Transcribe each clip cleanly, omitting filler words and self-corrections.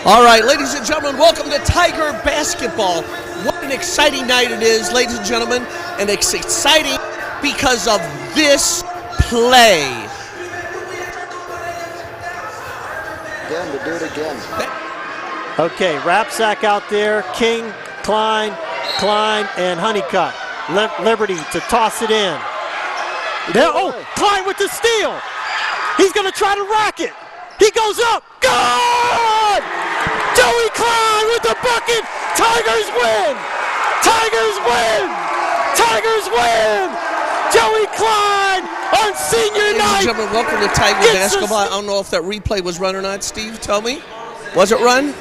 All right, ladies and gentlemen, welcome to Tiger Basketball. What an exciting night it is, ladies and gentlemen, and it's exciting because of this play. Again, to do it again. Okay, Rapsack out there, King, Klein, and Honeycutt. Liberty to toss it in. There, oh, Klein with the steal. He's going to try to rock it. He goes up. Good! Joey Klein with the bucket. Tigers win! Tigers win! Tigers win! Joey Klein on senior night. Ladies and gentlemen, welcome to Tiger Basketball. I don't know if that replay was run or not. Steve, tell me. Was it run?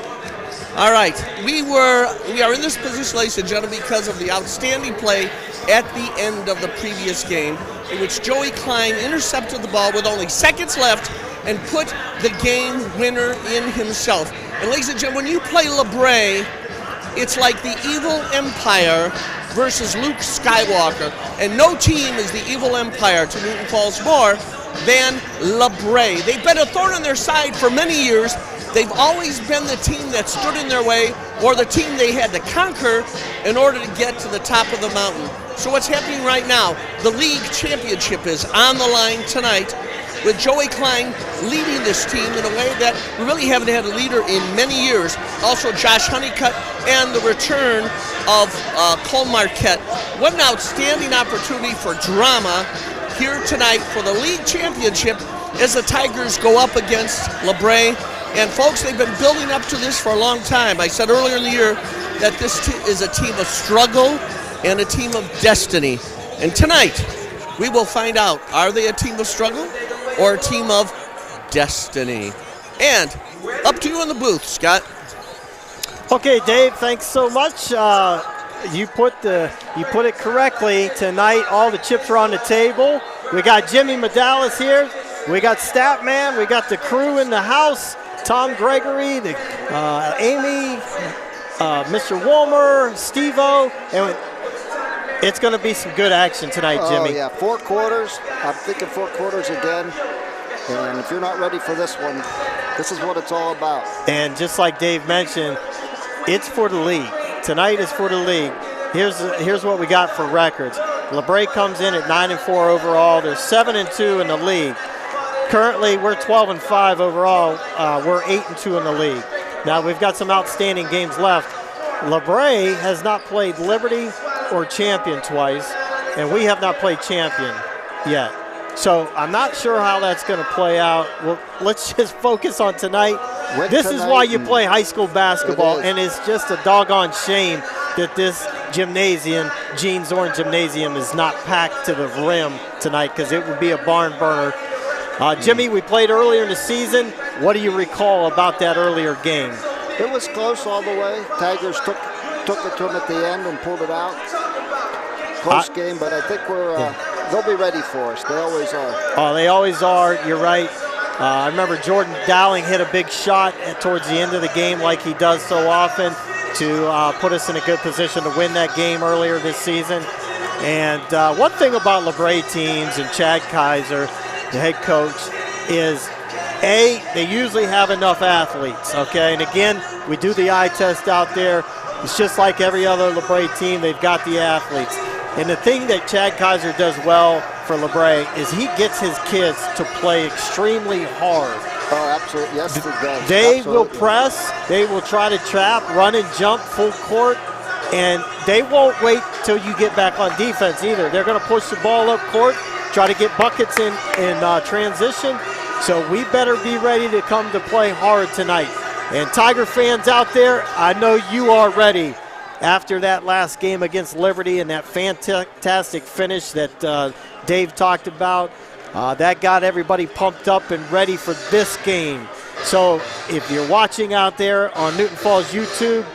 All right. We are in this position, ladies and gentlemen, because of the outstanding play at the end of the previous game, in which Joey Klein intercepted the ball with only seconds left and put the game winner in himself. And ladies and gentlemen, when you play LaBrae, it's like the evil empire versus Luke Skywalker. And no team is the evil empire to Newton Falls more than LaBrae. They've been a thorn in their side for many years. They've always been the team that stood in their way, or the team they had to conquer in order to get to the top of the mountain. So what's happening right now? The league championship is on the line tonight, with Joey Klein leading this team in a way that we really haven't had a leader in many years. Also Josh Honeycutt and the return of Cole Marquette. What an outstanding opportunity for drama here tonight for the league championship as the Tigers go up against LaBrae. And folks, they've been building up to this for a long time. I said earlier in the year that this is a team of struggle and a team of destiny. And tonight, we will find out, are they a team of struggle or a team of destiny? And up to you in the booth, Scott. Okay, Dave, thanks so much. You put it correctly. Tonight, all the chips are on the table. We got Jimmy Medalis here. We got Statman. We got the crew in the house. Tom Gregory, Amy, Mr. Wolmer, Steve-O, and it's going to be some good action tonight, Jimmy. Oh, yeah, 4 quarters. I'm thinking 4 quarters again. And if you're not ready for this one, this is what it's all about. And just like Dave mentioned, it's for the league. Tonight is for the league. Here's what we got for records. LaBrae comes in at 9-4 overall. They're 7-2 in the league. Currently, we're 12-5 overall. We're 8-2 in the league. Now, we've got some outstanding games left. LaBrae has not played Liberty or Champion twice, and we have not played Champion yet. So I'm not sure how that's going to play out. Well, let's just focus on tonight. This is why you play high school basketball, and it's just a doggone shame that this gymnasium, Gene Zorn Gymnasium, is not packed to the rim tonight, because it would be a barn burner. Jimmy, we played earlier in the season. What do you recall about that earlier game? It was close all the way. Tigers took it to them at the end and pulled it out. Close game, but I think they'll be ready for us. They always are. Oh, they always are. You're right. I remember Jordan Dowling hit a big shot towards the end of the game, like he does so often, to put us in a good position to win that game earlier this season. And one thing about LaBrae teams and Chad Kaiser, the head coach, is they usually have enough athletes, okay? And again, we do the eye test out there. It's just like every other LaBrae team, they've got the athletes. And the thing that Chad Kaiser does well for LaBrae is he gets his kids to play extremely hard. Oh, absolutely. Yes, he does. They will press. They will try to trap, run and jump full court. And they won't wait till you get back on defense either. They're going to push the ball up court, try to get buckets in transition. So we better be ready to come to play hard tonight. And Tiger fans out there, I know you are ready. After that last game against Liberty and that fantastic finish that Dave talked about, that got everybody pumped up and ready for this game. So if you're watching out there on Newton Falls YouTube,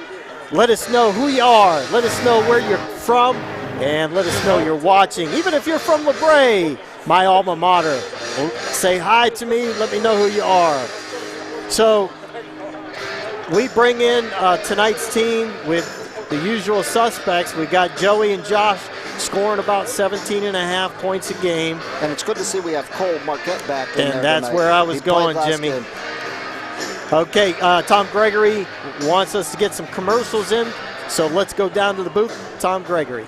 let us know who you are. Let us know where you're from, and let us know you're watching. Even if you're from LaBrae, my alma mater, say hi to me. Let me know who you are. So we bring in tonight's team with the usual suspects. We got Joey and Josh scoring about 17.5 points a game. And it's good to see we have Cole Marquette back in and there that's tonight. where I was going, Jimmy. Game. Okay, Tom Gregory wants us to get some commercials in, so let's go down to the booth. Tom Gregory.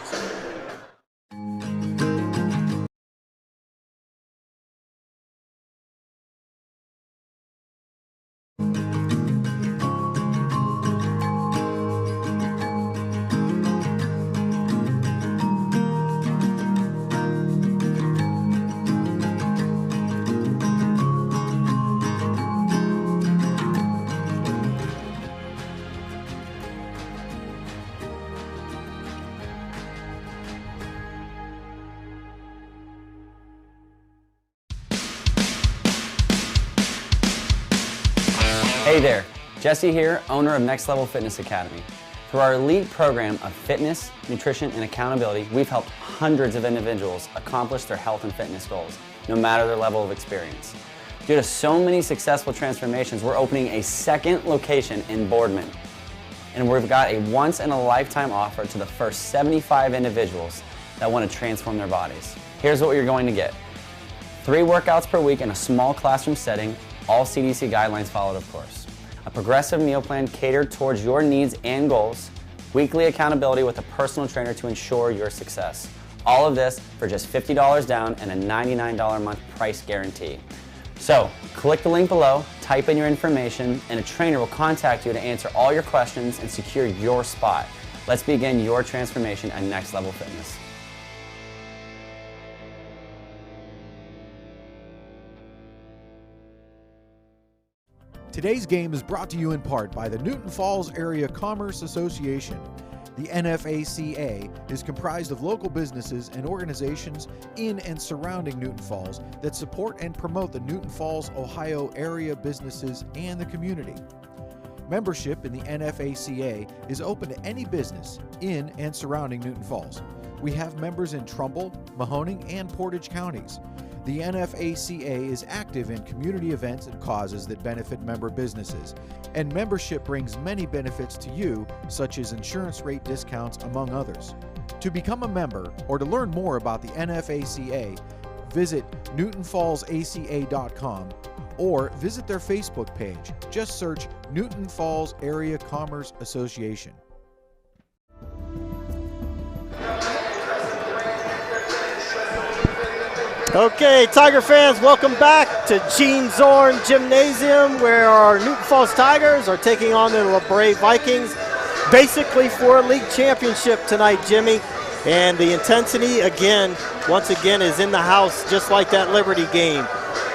Hey there, Jesse here, owner of Next Level Fitness Academy. Through our elite program of fitness, nutrition, and accountability, we've helped hundreds of individuals accomplish their health and fitness goals, no matter their level of experience. Due to so many successful transformations, we're opening a second location in Boardman. And we've got a once-in-a-lifetime offer to the first 75 individuals that want to transform their bodies. Here's what you're going to get. 3 workouts per week in a small classroom setting, all CDC guidelines followed, of course. A progressive meal plan catered towards your needs and goals, weekly accountability with a personal trainer to ensure your success. All of this for just $50 down and a $99 a month price guarantee. So, click the link below, type in your information, and a trainer will contact you to answer all your questions and secure your spot. Let's begin your transformation at Next Level Fitness. Today's game is brought to you in part by the Newton Falls Area Commerce Association. The NFACA is comprised of local businesses and organizations in and surrounding Newton Falls that support and promote the Newton Falls, Ohio area businesses and the community. Membership in the NFACA is open to any business in and surrounding Newton Falls. We have members in Trumbull, Mahoning, and Portage counties. The NFACA is active in community events and causes that benefit member businesses, and membership brings many benefits to you, such as insurance rate discounts, among others. To become a member or to learn more about the NFACA, visit newtonfallsaca.com or visit their Facebook page. Just search Newton Falls Area Commerce Association. Okay, Tiger fans, welcome back to Gene Zorn Gymnasium, where our Newton Falls Tigers are taking on the LaBrae Vikings, basically for a league championship tonight, Jimmy. And the intensity, once again, is in the house, just like that Liberty game.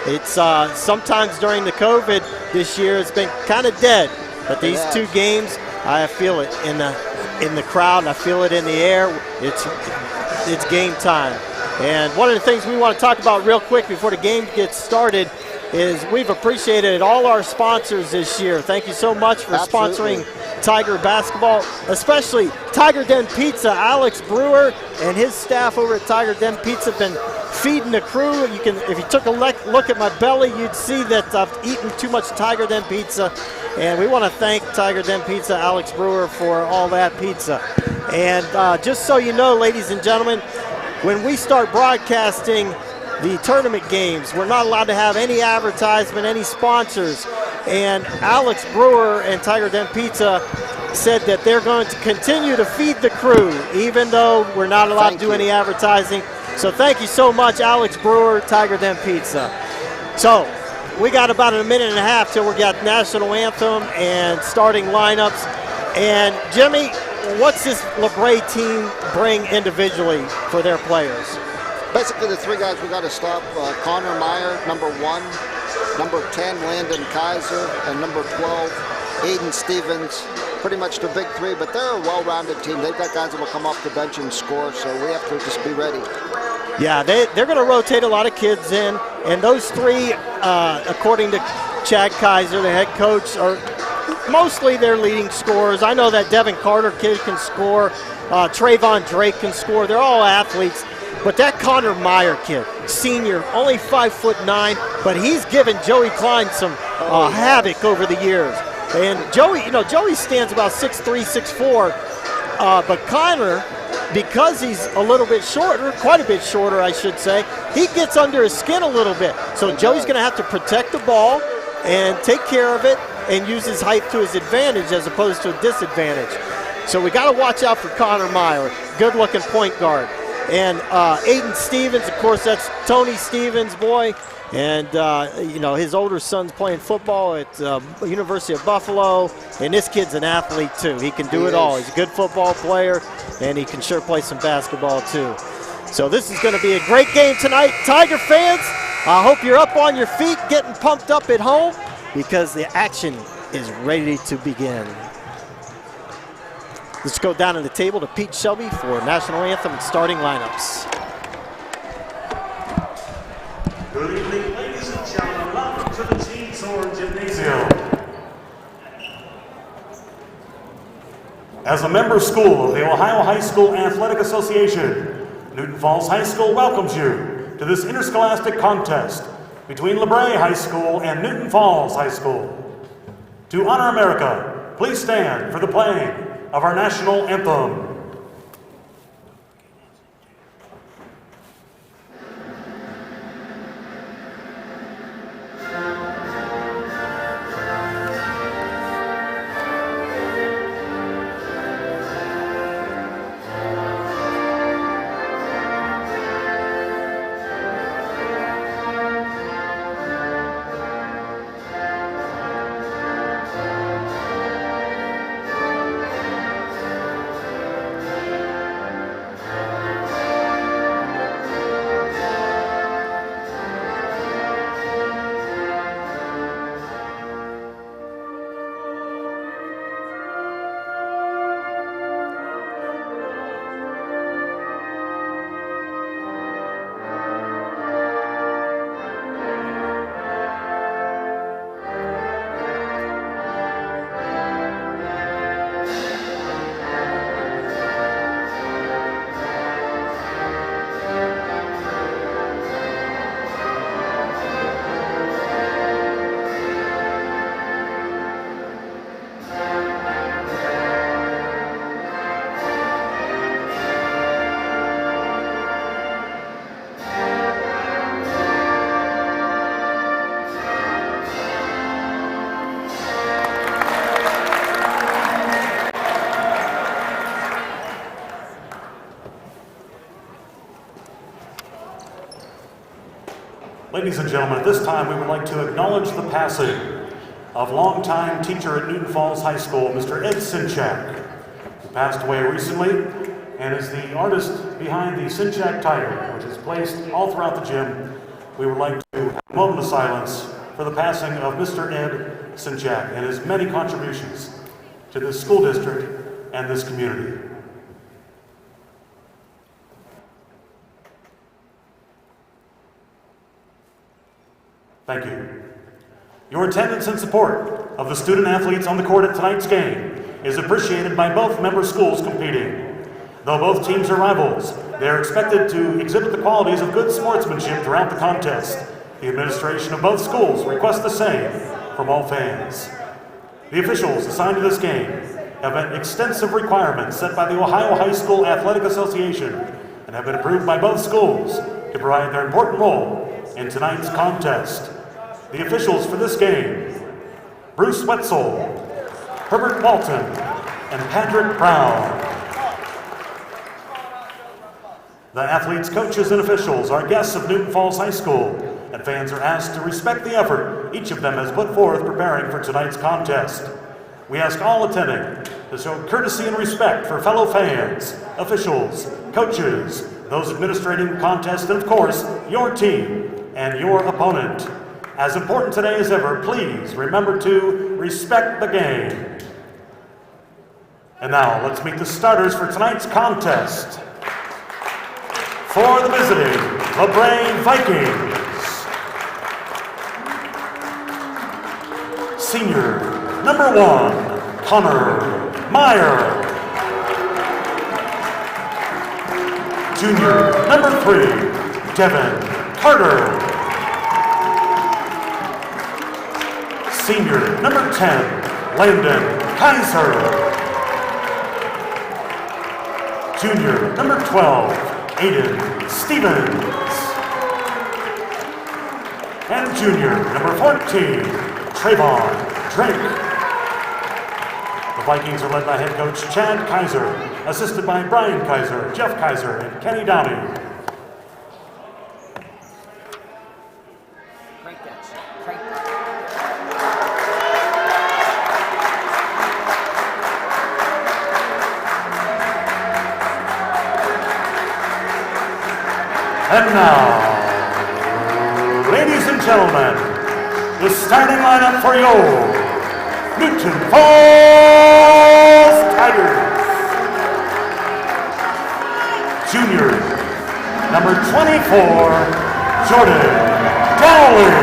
It's sometimes during the COVID this year, it's been kind of dead. But these 2 games, I feel it in the crowd, I feel it in the air. It's game time. And one of the things we want to talk about real quick before the game gets started is we've appreciated all our sponsors this year. Thank you so much for sponsoring Tiger basketball, especially Tiger Den Pizza. Alex Brewer and his staff over at Tiger Den Pizza have been feeding the crew. If you took a look at my belly, you'd see that I've eaten too much Tiger Den Pizza. And we want to thank Tiger Den Pizza, Alex Brewer, for all that pizza. And just so you know, ladies and gentlemen, when we start broadcasting the tournament games, we're not allowed to have any advertisement, any sponsors. And Alex Brewer and Tiger Den Pizza said that they're going to continue to feed the crew, even though we're not allowed to do any advertising. So thank you so much, Alex Brewer, Tiger Den Pizza. So we got about a minute and a half till we got national anthem and starting lineups. And Jimmy, what's this LaBrae team bring individually for their players? Basically, the 3 guys we got to stop: Connor Meyer, number 1, number 10, Landon Kaiser, and number 12, Aiden Stevens. Pretty much the big 3, but they're a well-rounded team. They've got guys that will come off the bench and score, so we have to just be ready. Yeah, they're going to rotate a lot of kids in, and those 3, according to Chad Kaiser, the head coach, are mostly their leading scorers. I know that Devin Carter kid can score. Trayvon Drake can score. They're all athletes. But that Connor Meyer kid, senior, only 5'9", but he's given Joey Klein some havoc over the years. And Joey stands about 6'3", 6'4", but Connor, because he's a little bit shorter, quite a bit shorter, I should say, he gets under his skin a little bit. So Joey's going to have to protect the ball and take care of it. and use his height to his advantage as opposed to a disadvantage. So we got to watch out for Connor Meyer, good-looking point guard. And Aiden Stevens, of course, that's Tony Stevens' boy. And, his older son's playing football at University of Buffalo. And this kid's an athlete, too. He can do it all. He's a good football player, and he can sure play some basketball, too. So this is going to be a great game tonight. Tiger fans, I hope you're up on your feet, getting pumped up at home, because the action is ready to begin. Let's go down to the table to Pete Shelby for National Anthem and starting lineups. Good evening, ladies and gentlemen. Welcome to the Gene Sword Gymnasium. As a member school of the Ohio High School Athletic Association, Newton Falls High School welcomes you to this interscholastic contest between LaBrae High School and Newton Falls High School. To honor America, please stand for the playing of our national anthem. Ladies and gentlemen, at this time we would like to acknowledge the passing of longtime teacher at Newton Falls High School, Mr. Ed Synch, who passed away recently and is the artist behind the Synch title, which is placed all throughout the gym. We would like to have a moment of silence for the passing of Mr. Ed Synch and his many contributions to this school district and this community. Thank you. Your attendance and support of the student athletes on the court at tonight's game is appreciated by both member schools competing. Though both teams are rivals, they are expected to exhibit the qualities of good sportsmanship throughout the contest. The administration of both schools requests the same from all fans. The officials assigned to this game have met extensive requirements set by the Ohio High School Athletic Association and have been approved by both schools to provide their important role in tonight's contest. The officials for this game: Bruce Wetzel, Herbert Walton, and Patrick Brown. The athletes, coaches, and officials are guests of Newton Falls High School, and fans are asked to respect the effort each of them has put forth preparing for tonight's contest. We ask all attending to show courtesy and respect for fellow fans, officials, coaches, those administrating the contest, and of course, your team and your opponent. As important today as ever, please remember to respect the game. And now, let's meet the starters for tonight's contest. For the visiting LaBrae Vikings, senior number 1, Connor Meyer. Junior number 3, Devin Carter. Senior number 10, Landon Kaiser. Junior number 12, Aiden Stevens. And junior number 14, Trayvon Drake. Vikings are led by head coach Chad Kaiser, assisted by Brian Kaiser, Jeff Kaiser, and Kenny Downey. And now, ladies and gentlemen, the starting lineup for your Newton Falls Tigers. Junior, number 24, Jordan Dowling.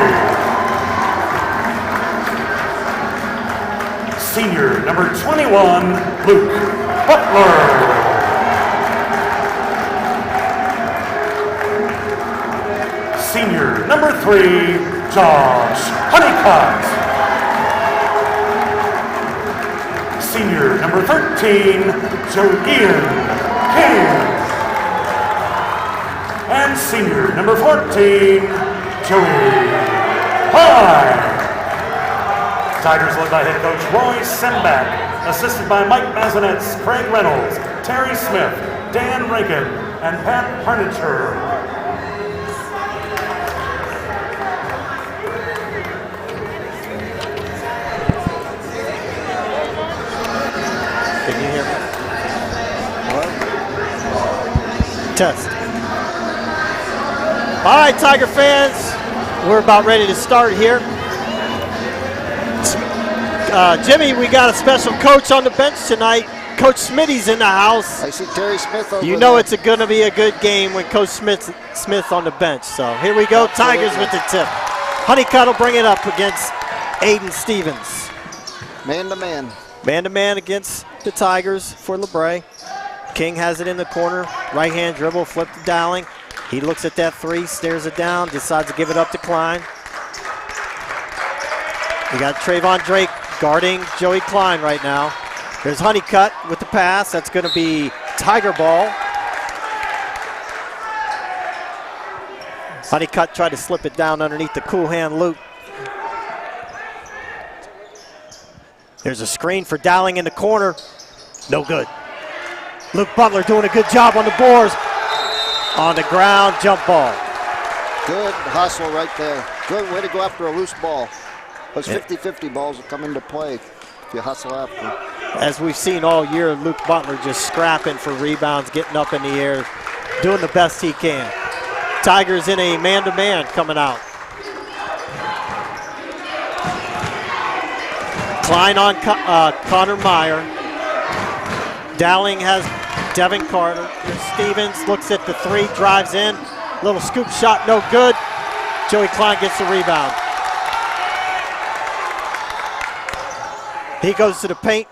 Senior, number 21, Luke Butler. Senior, number 3, Josh Honeycutt. Senior, number 13, Joe Ian King. And senior, number 14, Joey High. Tigers led by head coach Roy Semback, assisted by Mike Mazanetz, Craig Reynolds, Terry Smith, Dan Rankin, and Pat Harnicher. Can you hear me? Test. All right, Tiger fans, we're about ready to start here. Jimmy, we got a special coach on the bench tonight. Coach Smitty's in the house. I see Terry Smith over You know there. it's going to be a good game when Coach Smith on the bench. So here we go, Tigers with the tip. Honeycutt will bring it up against Aiden Stevens. Man-to-man. Man-to-man against the Tigers for LaBrae. King has it in the corner. Right-hand dribble, flip to Dowling. He looks at that 3, stares it down, decides to give it up to Klein. We got Trayvon Drake guarding Joey Klein right now. There's Honeycutt with the pass. That's going to be Tiger ball. Honeycutt tried to slip it down underneath the cool hand loop. There's a screen for Dowling in the corner. No good. Luke Butler doing a good job on the boards. On the ground, jump ball. Good hustle right there. Good way to go after a loose ball. Those 50-50 balls will come into play if you hustle after. As we've seen all year, Luke Butler just scrapping for rebounds, getting up in the air, doing the best he can. Tigers in a man-to-man coming out. Klein on Connor Meyer. Dowling has Devin Carter. Stevens looks at the 3, drives in. Little scoop shot, no good. Joey Klein gets the rebound. He goes to the paint,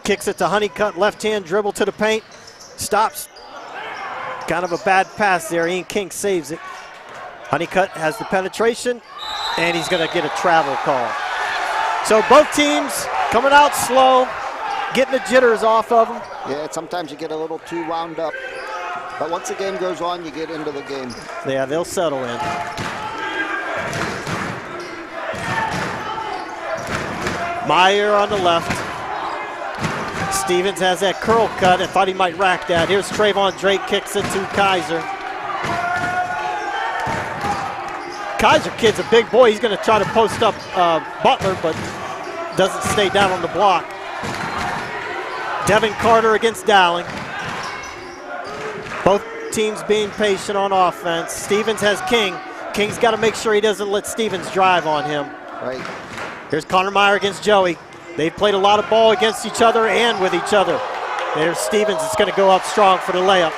kicks it to Honeycutt, left-hand dribble to the paint, stops. Kind of a bad pass there. Ian King saves it. Honeycutt has the penetration, and he's going to get a travel call. So both teams coming out slow, getting the jitters off of them. Yeah, sometimes you get a little too wound up. But once the game goes on, you get into the game. Yeah, they'll settle in. Meyer on the left. Stevens has that curl cut. I thought he might rack that. Here's Trayvon Drake, kicks it to Kaiser. Kaiser kid's a big boy. He's going to try to post up Butler, but doesn't stay down on the block. Devin Carter against Dowling. Both teams being patient on offense. Stevens has King. King's got to make sure he doesn't let Stevens drive on him. Right. Here's Connor Meyer against Joey. They've played a lot of ball against each other and with each other. There's Stevens. It's going to go up strong for the layup.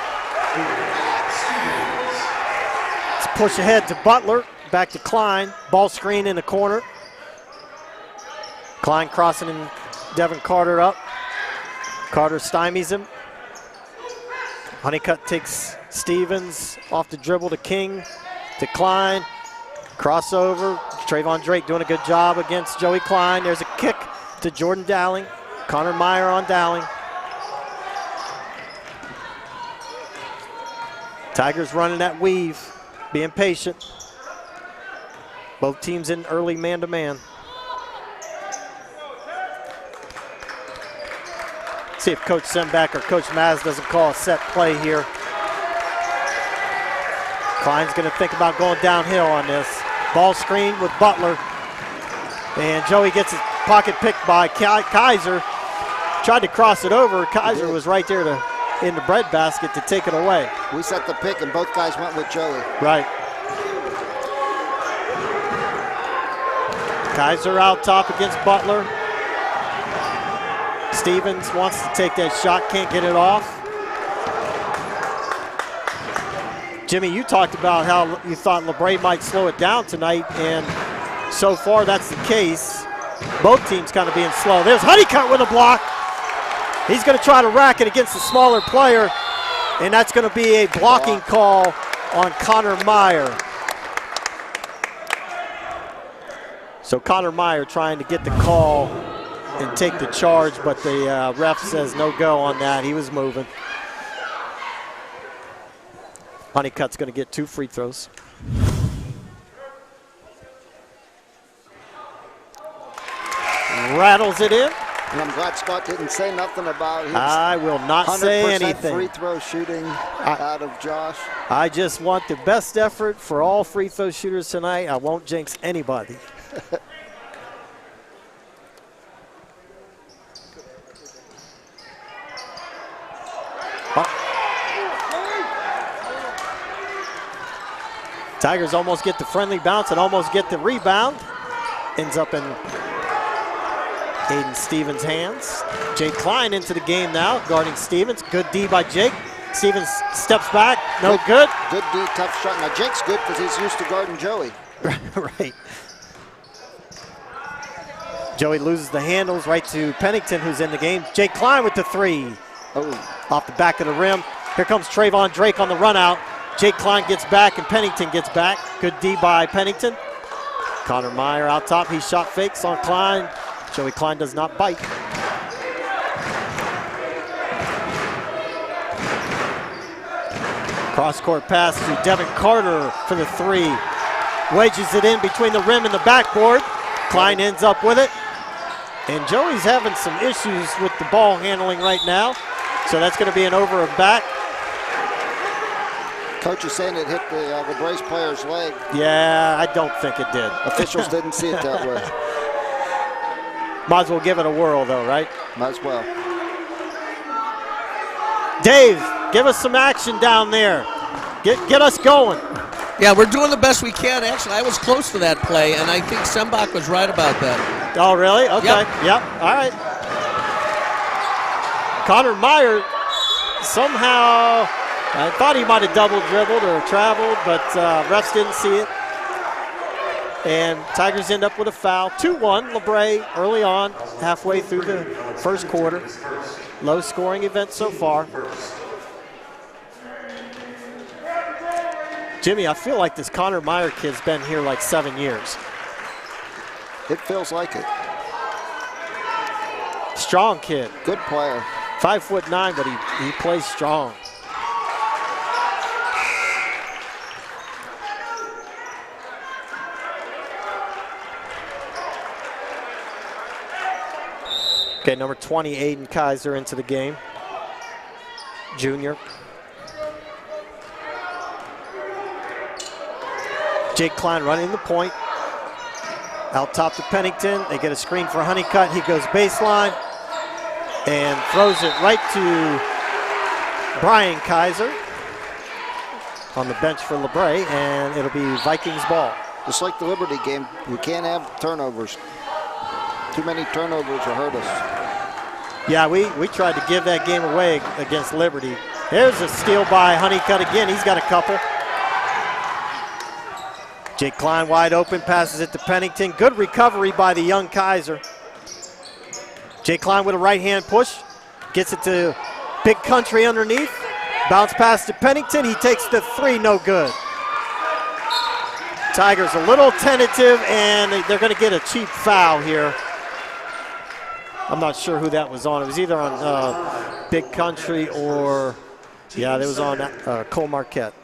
Let's push ahead to Butler. Back to Klein. Ball screen in the corner. Klein crossing and Devin Carter up. Carter stymies him. Honeycutt takes Stevens off the dribble to King, to Klein. Crossover. Trayvon Drake doing a good job against Joey Klein. There's a kick to Jordan Dowling. Connor Meyer on Dowling. Tigers running that weave, being patient. Both teams in early man-to-man. See if Coach Sembeck or Coach Maz doesn't call a set play here. Klein's going to think about going downhill on this. Ball screen with Butler. And Joey gets his pocket picked by Kaiser. Tried to cross it over. Kaiser was right there in the breadbasket to take it away. We set the pick, and both guys went with Joey. Right. Kaiser out top against Butler. Stevens wants to take that shot, can't get it off. Jimmy, you talked about how you thought LaBrae might slow it down tonight, and so far that's the case. Both teams kind of being slow. There's Honeycutt with a block. He's going to try to rack it against the smaller player, and that's going to be a blocking call on Connor Meyer. So Connor Meyer trying to get the call and take the charge, but the ref says no go on that. He was moving. Honeycutt's going to get 2 free throws. Rattles it in. And I'm glad Scott didn't say nothing about his I will not say 100% anything. free throw shooting out of Josh. I just want the best effort for all free throw shooters tonight. I won't jinx anybody. Tigers almost get the friendly bounce and almost get the rebound. Ends up in Aiden Stevens' hands. Jake Klein into the game now, guarding Stevens. Good D by Jake. Stevens steps back, no good. Good D, tough shot. Now Jake's good because he's used to guarding Joey. Right. Joey loses the handles right to Pennington, who's in the game. Jake Klein with the 3. Oh, off the back of the rim. Here comes Trayvon Drake on the run out. Jake Klein gets back and Pennington gets back. Good D by Pennington. Connor Meyer out top. He shot fakes on Klein. Joey Klein does not bite. Cross-court pass to Devin Carter for the 3. Wedges it in between the rim and the backboard. Klein ends up with it. And Joey's having some issues with the ball handling right now. So that's going to be an over and back. Coach is saying it hit the LaBrae's player's leg. Yeah, I don't think it did. Officials didn't see it that way. Might as well give it a whirl though, right? Might as well. Dave, give us some action down there. Get us going. Yeah, we're doing the best we can. Actually, I was close to that play, and I think Sembach was right about that. Oh, really? Okay. Yep. All right. Connor Meyer somehow, I thought he might have double dribbled or traveled, but refs didn't see it. And Tigers end up with a foul. 2-1, LaBrae early on, halfway through the first quarter. Low scoring event so far. Jimmy, I feel like this Connor Meyer kid's been here like 7 years. It feels like it. Strong kid. Good player. 5'9", but he plays strong. Okay, number 20, Aiden Kaiser into the game. Junior. Jake Klein running the point. Out top to Pennington. They get a screen for Honeycutt. He goes baseline and throws it right to Brian Kaiser on the bench for LaBrae, and it'll be Vikings ball. Just like the Liberty game, we can't have turnovers. Too many turnovers will hurt us. Yeah, we tried to give that game away against Liberty. There's a steal by Honeycutt again. He's got a couple. Jake Klein wide open, passes it to Pennington. Good recovery by the young Kaiser. Jake Klein with a right-hand push. Gets it to Big Country underneath. Bounce pass to Pennington. He takes the 3, no good. Tigers a little tentative, and they're going to get a cheap foul here. I'm not sure who that was on. It was either on Big Country or, yeah, it was on Cole Marquette.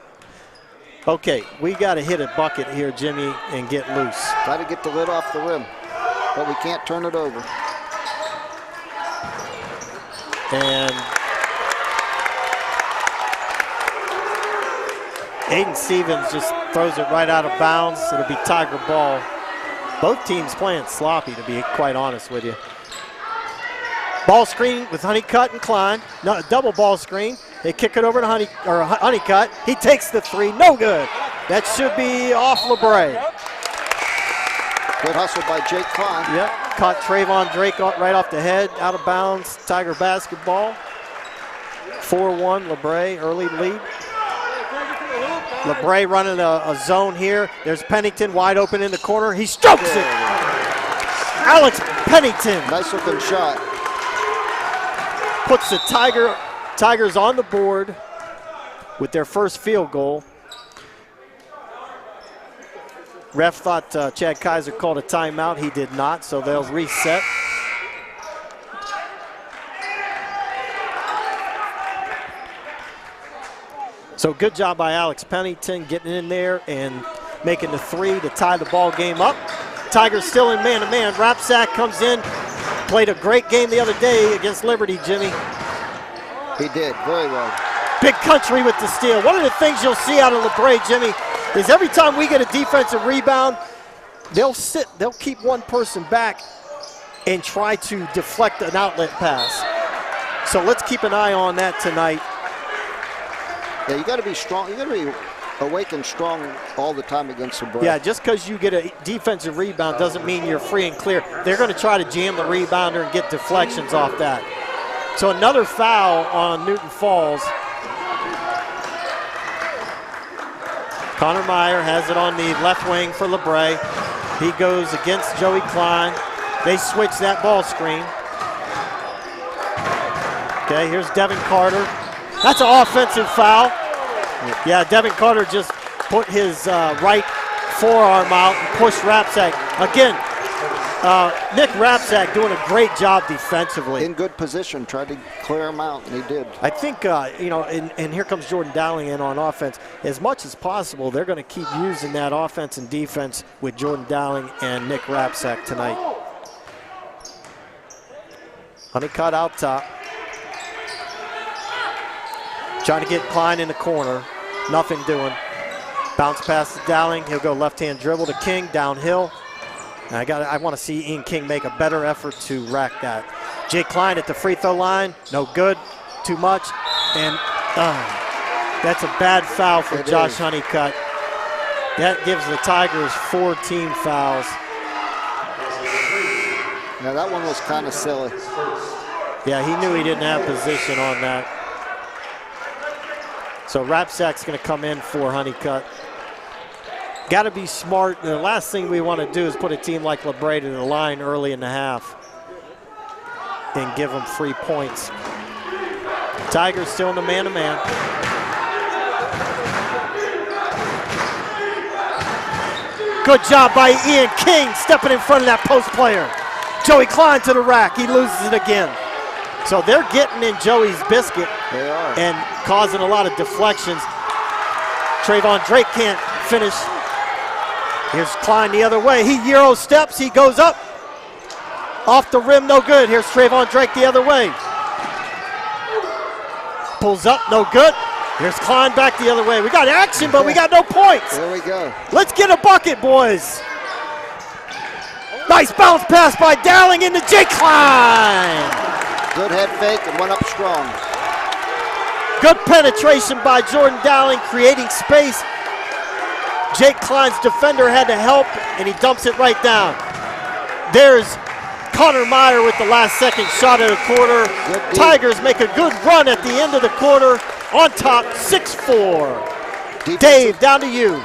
Okay, we got to hit a bucket here, Jimmy, and get loose. Got to get the lid off the rim, but we can't turn it over. And Aiden Stevens just throws it right out of bounds. It'll be Tiger ball. Both teams playing sloppy, to be quite honest with you. Ball screen with Honeycutt and Klein. No, double ball screen. They kick it over to Honeycutt. He takes the three. No good. That should be off LaBrae. Good hustle by Jake Klein. Yep. Caught Trayvon Drake right off the head. Out of bounds. Tiger basketball. 4-1 LaBrae. Early lead. LaBrae running a zone here. There's Pennington wide open in the corner. He strokes it. Alex Pennington. Nice looking shot. Puts the Tigers on the board with their first field goal. Ref thought Chad Kaiser called a timeout. He did not, so they'll reset. So good job by Alex Pennington getting in there and making the three to tie the ball game up. Tigers still in man-to-man. Rapsack comes in, played a great game the other day against Liberty, Jimmy. He did, very well. Big country with the steal. One of the things you'll see out of LaBrae, Jimmy, is every time we get a defensive rebound, they'll keep one person back and try to deflect an outlet pass. So let's keep an eye on that tonight. Yeah, you got to be strong. You got to be awake and strong all the time against LaBrae. Yeah, just because you get a defensive rebound doesn't mean you're free and clear. They're going to try to jam the rebounder and get deflections off that. So another foul on Newton Falls. Connor Meyer has it on the left wing for LaBrae. He goes against Joey Klein. They switch that ball screen. Okay, here's Devin Carter. That's an offensive foul. Yeah, Devin Carter just put his right forearm out and pushed Rapsack. Again, Nick Rapsack doing a great job defensively. In good position, tried to clear him out, and he did. I think, and here comes Jordan Dowling in on offense. As much as possible, they're going to keep using that offense and defense with Jordan Dowling and Nick Rapsack tonight. Honeycutt out top. Trying to get Klein in the corner. Nothing doing. Bounce pass to Dowling. He'll go left-hand dribble to King downhill. And I want to see Ian King make a better effort to rack that. Jake Klein at the free throw line. No good. Too much. And that's a bad foul for Josh Honeycutt. That gives the Tigers 4 team fouls. Yeah, that one was kind of silly. Yeah, he knew he didn't have position on that. So Rapsack's going to come in for Honeycutt. Got to be smart. The last thing we want to do is put a team like LaBrae to the line early in the half and give them free points. Tigers still in the man-to-man. Good job by Ian King stepping in front of that post player. Joey Klein to the rack. He loses it again. So they're getting in Joey's biscuit. They are. And causing a lot of deflections. Trayvon Drake can't finish. Here's Klein the other way. He Euro steps, he goes up. Off the rim, no good. Here's Trayvon Drake the other way. Pulls up, no good. Here's Klein back the other way. We got action, but we got no points. There we go. Let's get a bucket, boys. Nice bounce pass by Dowling into Jake Klein. Good head fake and went up strong. Good penetration by Jordan Dowling, creating space. Jake Klein's defender had to help, and he dumps it right down. There's Connor Meyer with the last second shot of the quarter. Tigers make a good run at the end of the quarter. On top, 6-4. Dave, down to you.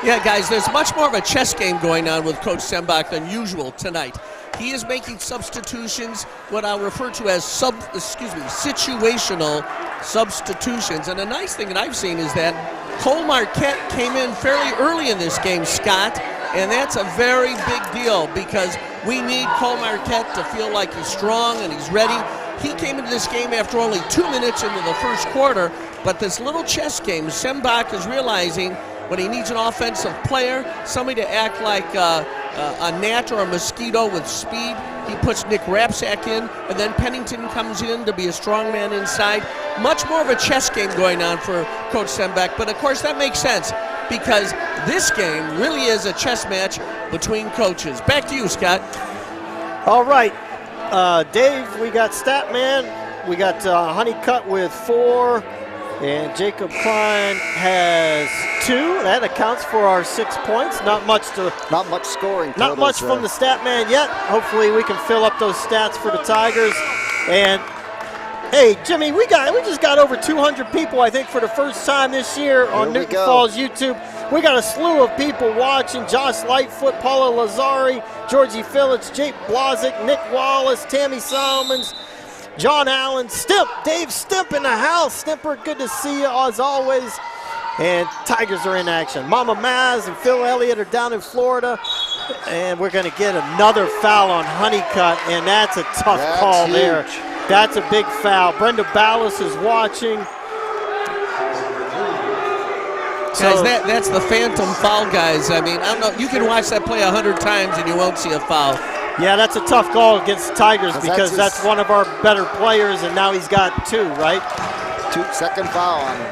Yeah, guys, there's much more of a chess game going on with Coach Sembach than usual tonight. He is making substitutions, what I'll refer to as situational substitutions. And the nice thing that I've seen is that Cole Marquette came in fairly early in this game, Scott, and that's a very big deal because we need Cole Marquette to feel like he's strong and he's ready. He came into this game after only 2 minutes into the first quarter, but this little chess game, Sembach is realizing when he needs an offensive player, somebody to act like a gnat or a mosquito with speed. He puts Nick Rapsack in, and then Pennington comes in to be a strong man inside. Much more of a chess game going on for Coach Stenbeck, but of course that makes sense because this game really is a chess match between coaches. Back to you, Scott. All right, Dave, we got Statman. We got Honeycutt with 4, and Jacob Klein has 2. That accounts for our 6 points. Not much scoring. Not much from the Statman yet. Hopefully, we can fill up those stats for the Tigers. And hey, Jimmy, we just got over 200 people, I think, for the first time this year on Newton Falls YouTube. We got a slew of people watching. Josh Lightfoot, Paula Lazari, Georgie Phillips, Jake Blazik, Nick Wallace, Tammy Solomons, John Allen, Stimp, Dave Stimp in the house. Stimper, good to see you as always. And Tigers are in action. Mama Maz and Phil Elliott are down in Florida. And we're going to get another foul on Honeycutt, and that's a tough call huge. There. That's a big foul. Brenda Ballas is watching. Guys, that's the phantom foul, guys. I mean, I don't know. You can watch that play 100 times and you won't see a foul. Yeah, that's a tough call against the Tigers because that's one of our better players, and now he's got 2, right? 2-second foul on him.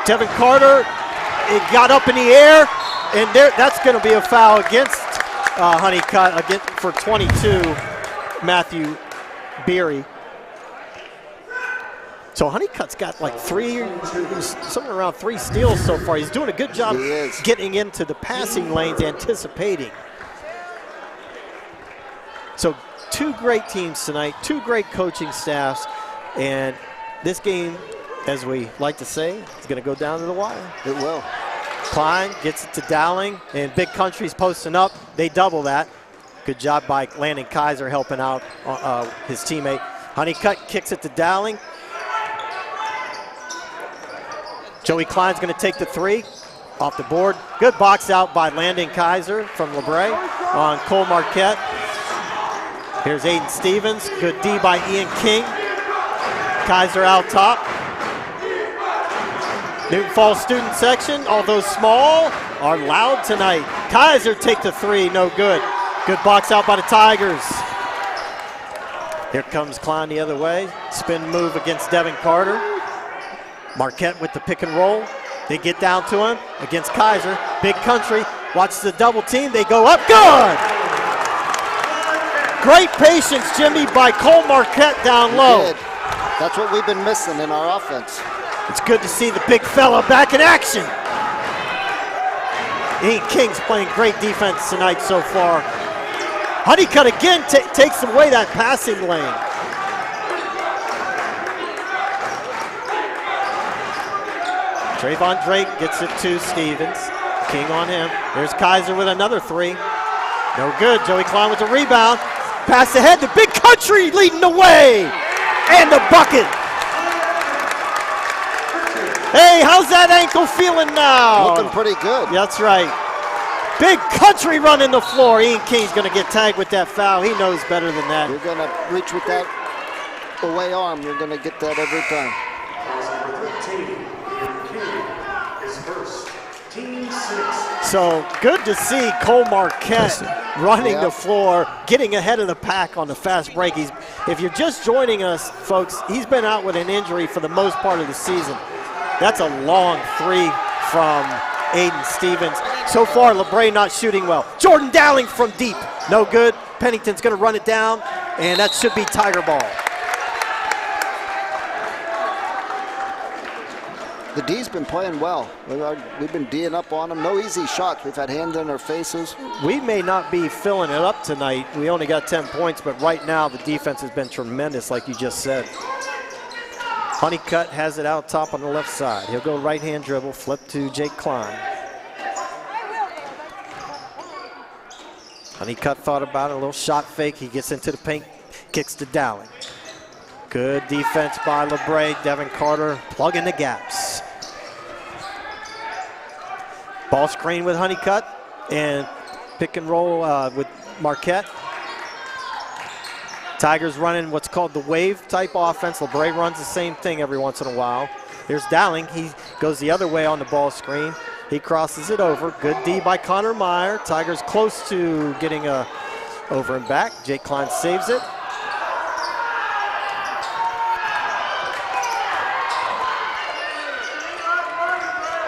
Tevin Carter, it got up in the air, and that's going to be a foul against Honeycutt for 22, Matthew Beery. So Honeycutt's got like something around 3 steals so far. He's doing a good job getting into the passing lanes, anticipating. So 2 great teams tonight, 2 great coaching staffs, and this game, as we like to say, is going to go down to the wire. It will. Klein gets it to Dowling, and Big Country's posting up. They double that. Good job by Landon Kaiser helping out his teammate. Honeycutt kicks it to Dowling. Joey Klein's going to take the 3 off the board. Good box out by Landon Kaiser from LaBrae on Cole Marquette. Here's Aiden Stevens. Good D by Ian King. Kaiser out top. Newton Falls student section, although small, are loud tonight. Kaiser take the 3, no good. Good box out by the Tigers. Here comes Klein the other way. Spin move against Devin Carter. Marquette with the pick and roll. They get down to him against Kaiser. Big Country, watch the double team. They go up, good! Great patience, Jimmy, by Cole Marquette down low. That's what we've been missing in our offense. It's good to see the big fella back in action. Ian King's playing great defense tonight so far. Honeycutt again takes away that passing lane. Trayvon Drake gets it to Stevens. King on him. There's Kaiser with another 3. No good. Joey Klein with the rebound. Pass ahead to Big Country leading the way. And the bucket. Hey, how's that ankle feeling now? Looking pretty good. That's right. Big Country running the floor. Ian King's going to get tagged with that foul. He knows better than that. You're going to reach with that away arm. You're going to get that every time. So good to see Cole Marquette running the floor, getting ahead of the pack on the fast break. If you're just joining us, folks, he's been out with an injury for the most part of the season. That's a long 3 from Aiden Stevens. So far, LaBrae not shooting well. Jordan Dowling from deep, no good. Pennington's going to run it down, and that should be Tiger ball. The D's been playing well. We've been D'ing up on them. No easy shots. We've had hands in our faces. We may not be filling it up tonight. We only got 10 points, but right now the defense has been tremendous, like you just said. Honeycutt has it out top on the left side. He'll go right-hand dribble, flip to Jake Klein. Honeycutt thought about it, a little shot fake. He gets into the paint, kicks to Dowling. Good defense by LaBrae. Devin Carter plugging the gaps. Ball screen with Honeycutt and pick and roll with Marquette. Tigers running what's called the wave type offense. LaBrae runs the same thing every once in a while. Here's Dowling. He goes the other way on the ball screen. He crosses it over. Good D by Connor Meyer. Tigers close to getting a over and back. Jake Klein saves it.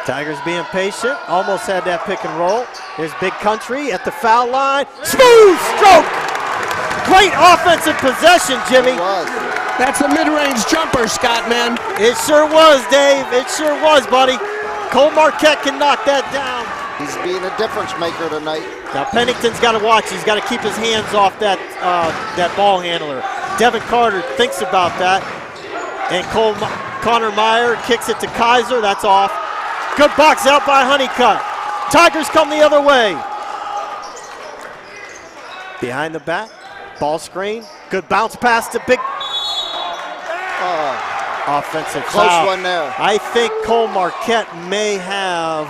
Tigers being patient. Almost had that pick and roll. Here's Big Country at the foul line. Smooth stroke. Great offensive possession, Jimmy. That's a mid-range jumper, Scott, man. It sure was, Dave. It sure was, buddy. Cole Marquette can knock that down. He's being a difference maker tonight. Now Pennington's got to watch. He's got to keep his hands off that ball handler. Devin Carter thinks about that. And Connor Meyer kicks it to Kaiser. That's off. Good box out by Honeycutt. Tigers come the other way. Behind the back. Ball screen. Good bounce pass to Big. Offensive Close foul. one there. I think Cole Marquette may have.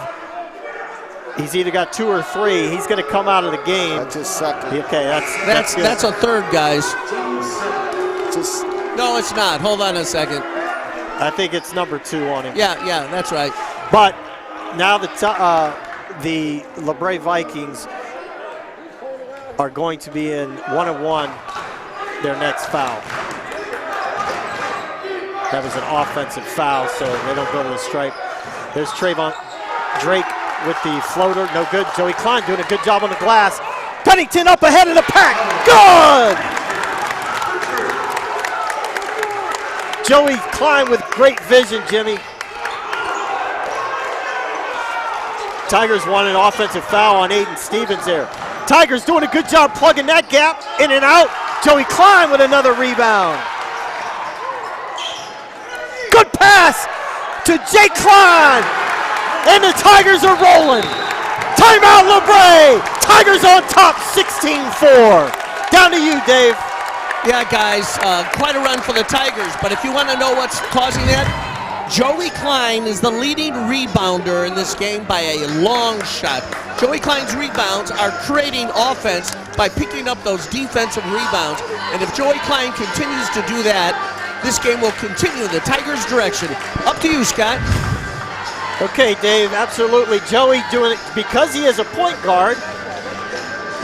He's either got 2 or 3. He's going to come out of the game. That's his second. Okay, that's good. That's a third, guys. Just, No, it's not. Hold on a second. I think it's number 2 on him. Yeah, that's right. But now the LaBrae Vikings are going to be in 1-1 their next foul. That was an offensive foul, so they don't go to the stripe. There's Trayvon Drake with the floater, no good. Joey Klein doing a good job on the glass. Pennington up ahead of the pack, good! Joey Klein with great vision, Jimmy. Tigers want an offensive foul on Aiden Stevens there. Tigers doing a good job plugging that gap, in and out. Joey Klein with another rebound. Good pass to Jake Klein. And the Tigers are rolling. Timeout, LaBrae. Tigers on top, 16-4. Down to you, Dave. Yeah, guys, quite a run for the Tigers. But if you want to know what's causing that, Joey Klein is the leading rebounder in this game by a long shot. Joey Klein's rebounds are creating offense by picking up those defensive rebounds. And if Joey Klein continues to do that, this game will continue in the Tigers' direction. Up to you, Scott. Okay, Dave, absolutely. Joey doing it because he is a point guard.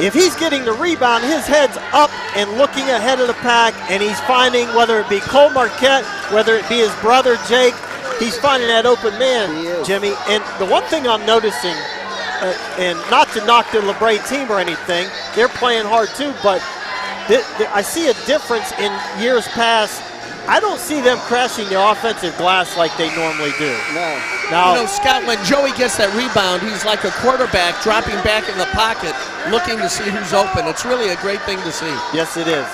If he's getting the rebound, his head's up and looking ahead of the pack, and he's finding, whether it be Cole Marquette, whether it be his brother Jake, he's finding that open man, Jimmy. And the one thing I'm noticing, and not to knock the LaBrae team or anything, they're playing hard too, but I see a difference in years past. I don't see them crashing the offensive glass like they normally do. no. Now, Scott, when Joey gets that rebound, he's like a quarterback dropping back in the pocket, looking to see who's open. It's really a great thing to see. yes, it is.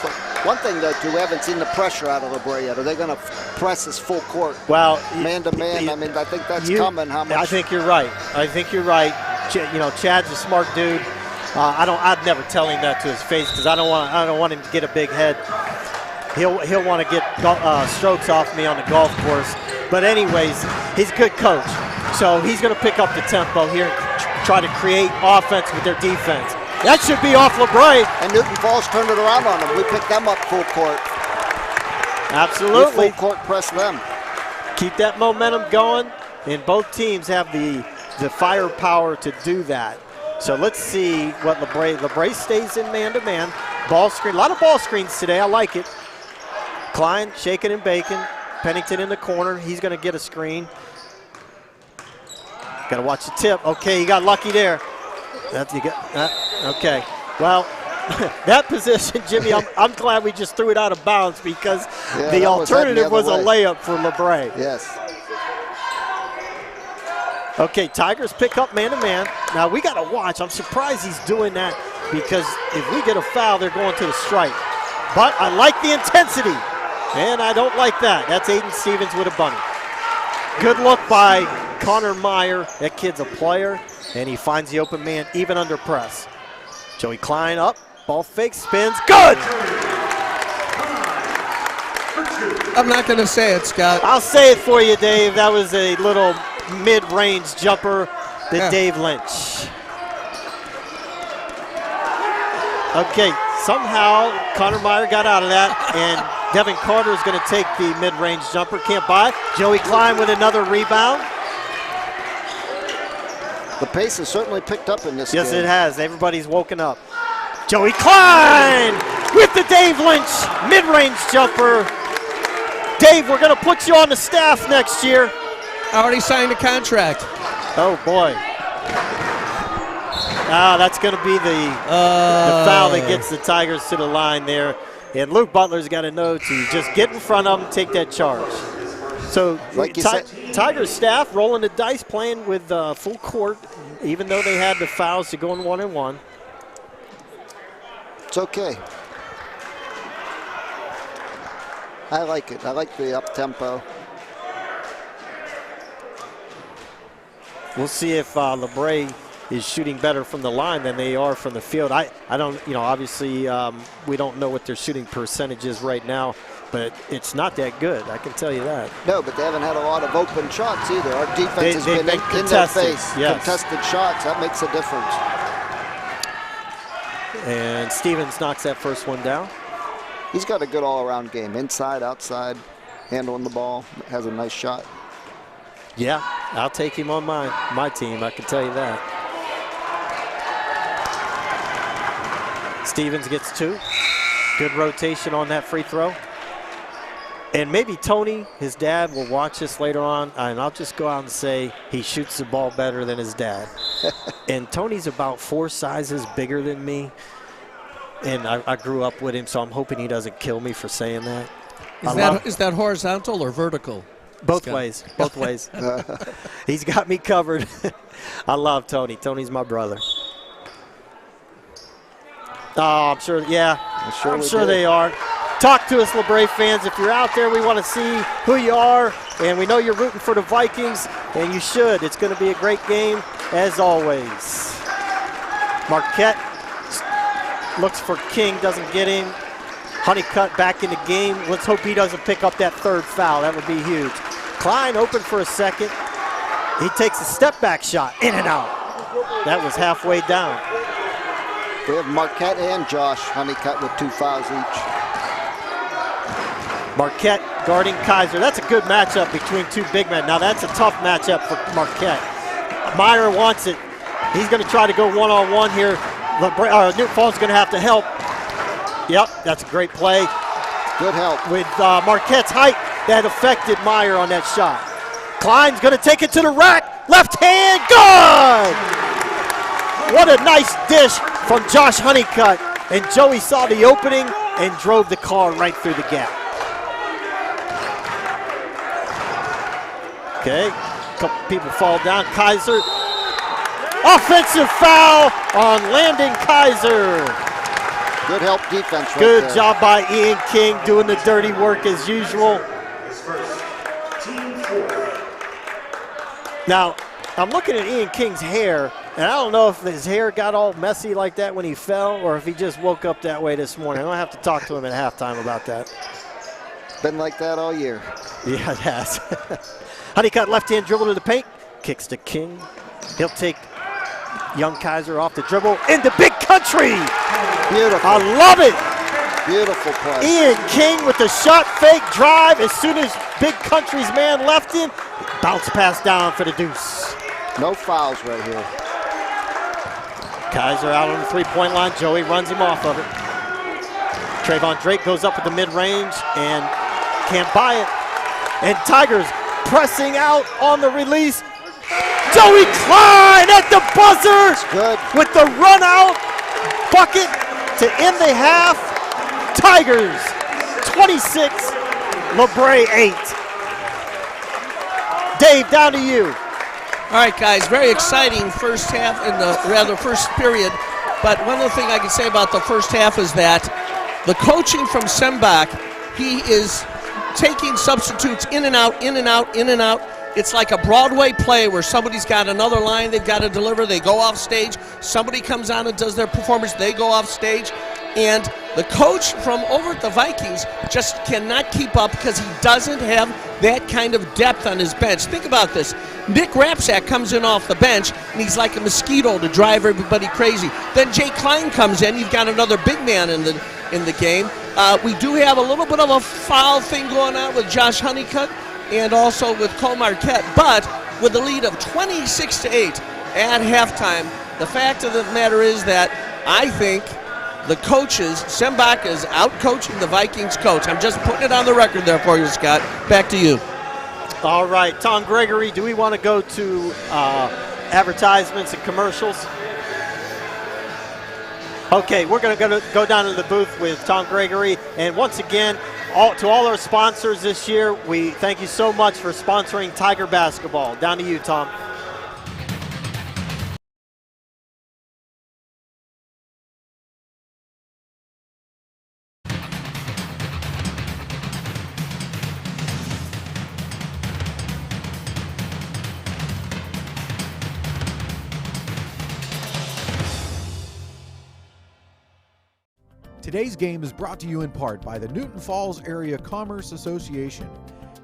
One thing, though, too, we haven't seen the pressure out of LaBrae yet. Are they going to press this full court? Well, Man-to-man, I mean, I think that's coming. How much? I think you're right. Chad's a smart dude. I'd never tell him that to his face because I don't want him to get a big head. He'll want to get strokes off me on the golf course. But anyways, he's a good coach. So he's going to pick up the tempo here and try to create offense with their defense. That should be off LaBrae. And Newton Falls turned it around on them. We picked them up full court. Absolutely. We full court press them. Keep that momentum going. And both teams have the firepower to do that. So let's see what LaBrae stays in man-to-man. Ball screen. A lot of ball screens today. I like it. Klein shaking and baking. Pennington in the corner. He's going to get a screen. Got to watch the tip. Okay, he got lucky there. Okay. Well, that position, Jimmy, I'm glad we just threw it out of bounds because the alternative was a layup for LaBrae. Yes. Okay, Tigers pick up man-to-man. Now, we got to watch. I'm surprised he's doing that because if we get a foul, they're going to the stripe. But I like the intensity, and I don't like that. That's Aiden Stevens with a bunny. Good look by Connor Meyer. That kid's a player, and he finds the open man even under press. Joey Klein up, ball fake, spins, good! I'm not going to say it, Scott. I'll say it for you, Dave. That was a little mid-range jumper to Dave Lynch. Okay, somehow Connor Meyer got out of that, and Devin Carter is going to take the mid-range jumper. Can't buy it. Joey Klein with another rebound. The pace has certainly picked up in this game. Yes, it has. Everybody's woken up. Joey Klein with the Dave Lynch mid-range jumper. Dave, we're going to put you on the staff next year. I already signed a contract. Oh, boy. That's going to be the foul that gets the Tigers to the line there. And Luke Butler's got to know to just get in front of them, take that charge. So Like you said, Tigers staff rolling the dice, playing with full court, even though they had the fouls to go in 1-and-1. it's okay. I like it. I like the up-tempo. We'll see if LaBrae is shooting better from the line than they are from the field. I don't, obviously we don't know what their shooting percentage is right now, but it's not that good. I can tell you that. No, but they haven't had a lot of open shots either. Our defense has they've been been in their contested, face. yes. Contested shots, that makes a difference. And Stevens knocks that first one down. He's got a good all-around game. Inside, outside, handling the ball. Has a nice shot. Yeah, I'll take him on my team, I can tell you that. Stevens gets 2. Good rotation on that free throw. And maybe Tony, his dad, will watch this later on, and I'll just go out and say he shoots the ball better than his dad. And Tony's about 4 sizes bigger than me, and I grew up with him, so I'm hoping he doesn't kill me for saying that. Is that horizontal or vertical? Both ways, both ways. He's got me covered. I love Tony. Tony's my brother. Oh, I'm sure, yeah. I'm sure they are. Talk to us, LaBrae fans. If you're out there, we want to see who you are, and we know you're rooting for the Vikings, and you should. It's going to be a great game, as always. Marquette looks for King, doesn't get him. Honeycutt back in the game. Let's hope he doesn't pick up that 3rd foul. That would be huge. Klein open for a second. He takes a step-back shot, in and out. That was halfway down. We have Marquette and Josh Honeycutt with 2 fouls each. Marquette guarding Kaiser. That's a good matchup between 2 big men. Now that's a tough matchup for Marquette. Meyer wants it. He's going to try to go one-on-one here. Newton Falls is going to have to help. Yep, that's a great play. Good help. With Marquette's height, that affected Meyer on that shot. Klein's going to take it to the rack. Left hand, good! What a nice dish from Josh Honeycutt. And Joey saw the opening and drove the car right through the gap. Okay, a couple people fall down. Kaiser, offensive foul on Landon Kaiser. Good help defense right Good there. job by Ian King doing the dirty work as usual. Now, I'm looking at Ian King's hair, and I don't know if his hair got all messy like that when he fell or if he just woke up that way this morning. I'm going to have to talk to him at halftime about that. Been like that all year. Yeah, it has. Honeycutt left-hand dribble to the paint. Kicks to King. He'll take young Kaiser off the dribble into Big Country. Beautiful. I love it. Beautiful play. Ian King with the shot fake drive. As soon as Big Country's man left him, bounce pass down for the deuce. No fouls right here. Kaiser out on the three-point line. Joey runs him off of it. Trayvon Drake goes up with the mid-range and can't buy it. And Tigers pressing out on the release. Joey Klein at the buzzer. Good. With the run out bucket to end the half. Tigers 26, LaBrae 8. Dave, down to you. All right, guys, very exciting first half first period. But one other thing I can say about the first half is that the coaching from Sembach, he is taking substitutes in and out, in and out, in and out. It's like a Broadway play where somebody's got another line they've got to deliver. They go off stage. Somebody comes on and does their performance. They go off stage. And the coach from over at the Vikings just cannot keep up because he doesn't have that kind of depth on his bench. Think about this. Nick Rapsack comes in off the bench, and he's like a mosquito to drive everybody crazy. Then Jay Klein comes in. You've got another big man in the game. We do have a little bit of a foul thing going on with Josh Honeycutt and also with Cole Marquette, but with a lead of 26-8, at halftime. The fact of the matter is that I think the coaches, Sembach is out-coaching the Vikings coach. I'm just putting it on the record there for you, Scott. Back to you. All right, Tom Gregory, do we want to go to advertisements and commercials? Okay, we're going to go down to the booth with Tom Gregory. And once again, to all our sponsors this year, we thank you so much for sponsoring Tiger Basketball. Down to you, Tom. Today's game is brought to you in part by the Newton Falls Area Commerce Association.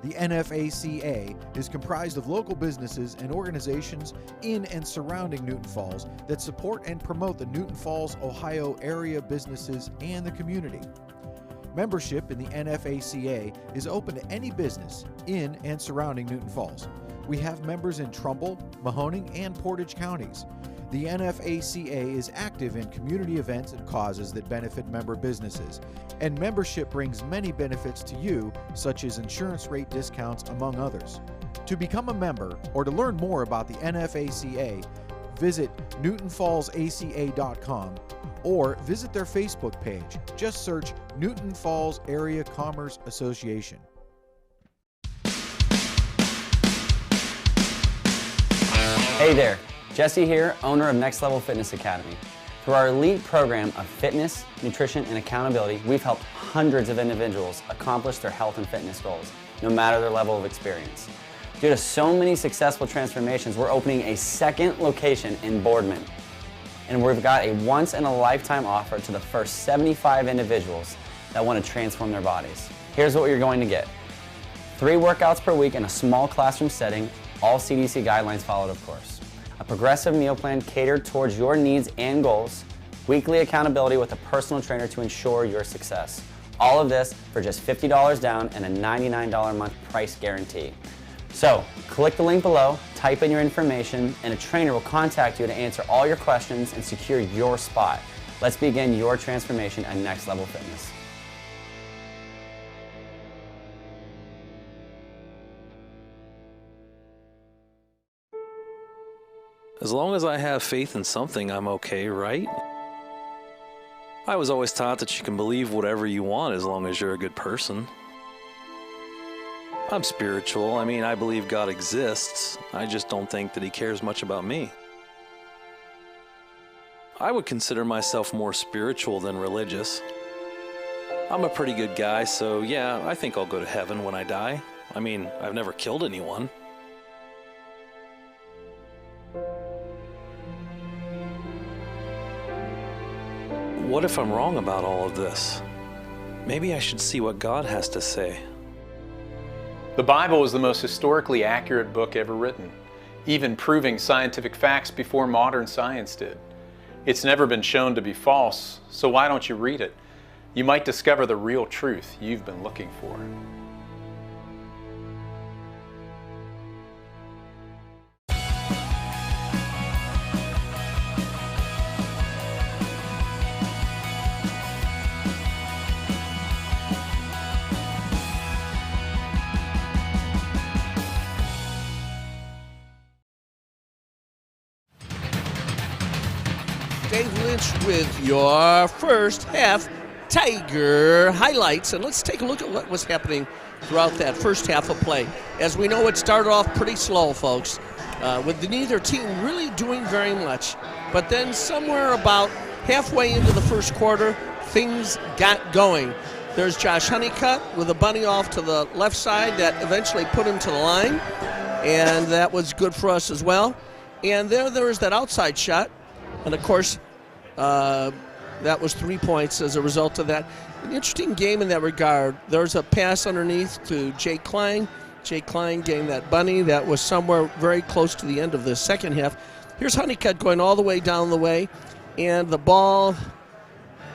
The NFACA is comprised of local businesses and organizations in and surrounding Newton Falls that support and promote the Newton Falls, Ohio area businesses and the community. Membership in the NFACA is open to any business in and surrounding Newton Falls. We have members in Trumbull, Mahoning, and Portage counties. The NFACA is active in community events and causes that benefit member businesses, and membership brings many benefits to you, such as insurance rate discounts, among others. To become a member or to learn more about the NFACA, visit newtonfallsaca.com or visit their Facebook page. Just search Newton Falls Area Commerce Association. Hey there, Jesse here, owner of Next Level Fitness Academy. Through our elite program of fitness, nutrition, and accountability, we've helped hundreds of individuals accomplish their health and fitness goals, no matter their level of experience. Due to so many successful transformations, we're opening a second location in Boardman. And we've got a once-in-a-lifetime offer to the first 75 individuals that want to transform their bodies. Here's what you're going to get. 3 workouts per week in a small classroom setting, all CDC guidelines followed, of course. A progressive meal plan catered towards your needs and goals, weekly accountability with a personal trainer to ensure your success. All of this for just $50 down and a $99 a month price guarantee. So, click the link below, type in your information, and a trainer will contact you to answer all your questions and secure your spot. Let's begin your transformation at Next Level Fitness. As long as I have faith in something, I'm okay, right? I was always taught that you can believe whatever you want as long as you're a good person. I'm spiritual. I mean, I believe God exists. I just don't think that He cares much about me. I would consider myself more spiritual than religious. I'm a pretty good guy, so yeah, I think I'll go to heaven when I die. I mean, I've never killed anyone. What if I'm wrong about all of this? Maybe I should see what God has to say. The Bible is the most historically accurate book ever written, even proving scientific facts before modern science did. It's never been shown to be false, so why don't you read it? You might discover the real truth you've been looking for. Dave Lynch with your first half Tiger highlights. And let's take a look at what was happening throughout that first half of play. As we know, it started off pretty slow, folks, with neither team really doing very much. But then somewhere about halfway into the first quarter, things got going. There's Josh Honeycutt with a bunny off to the left side that eventually put him to the line. And that was good for us as well. And there was that outside shot. And, of course, that was 3 points as a result of that. An interesting game in that regard. There's a pass underneath to Jay Klein. Jay Klein getting that bunny. That was somewhere very close to the end of the second half. Here's Honeycutt going all the way down the way. And the ball,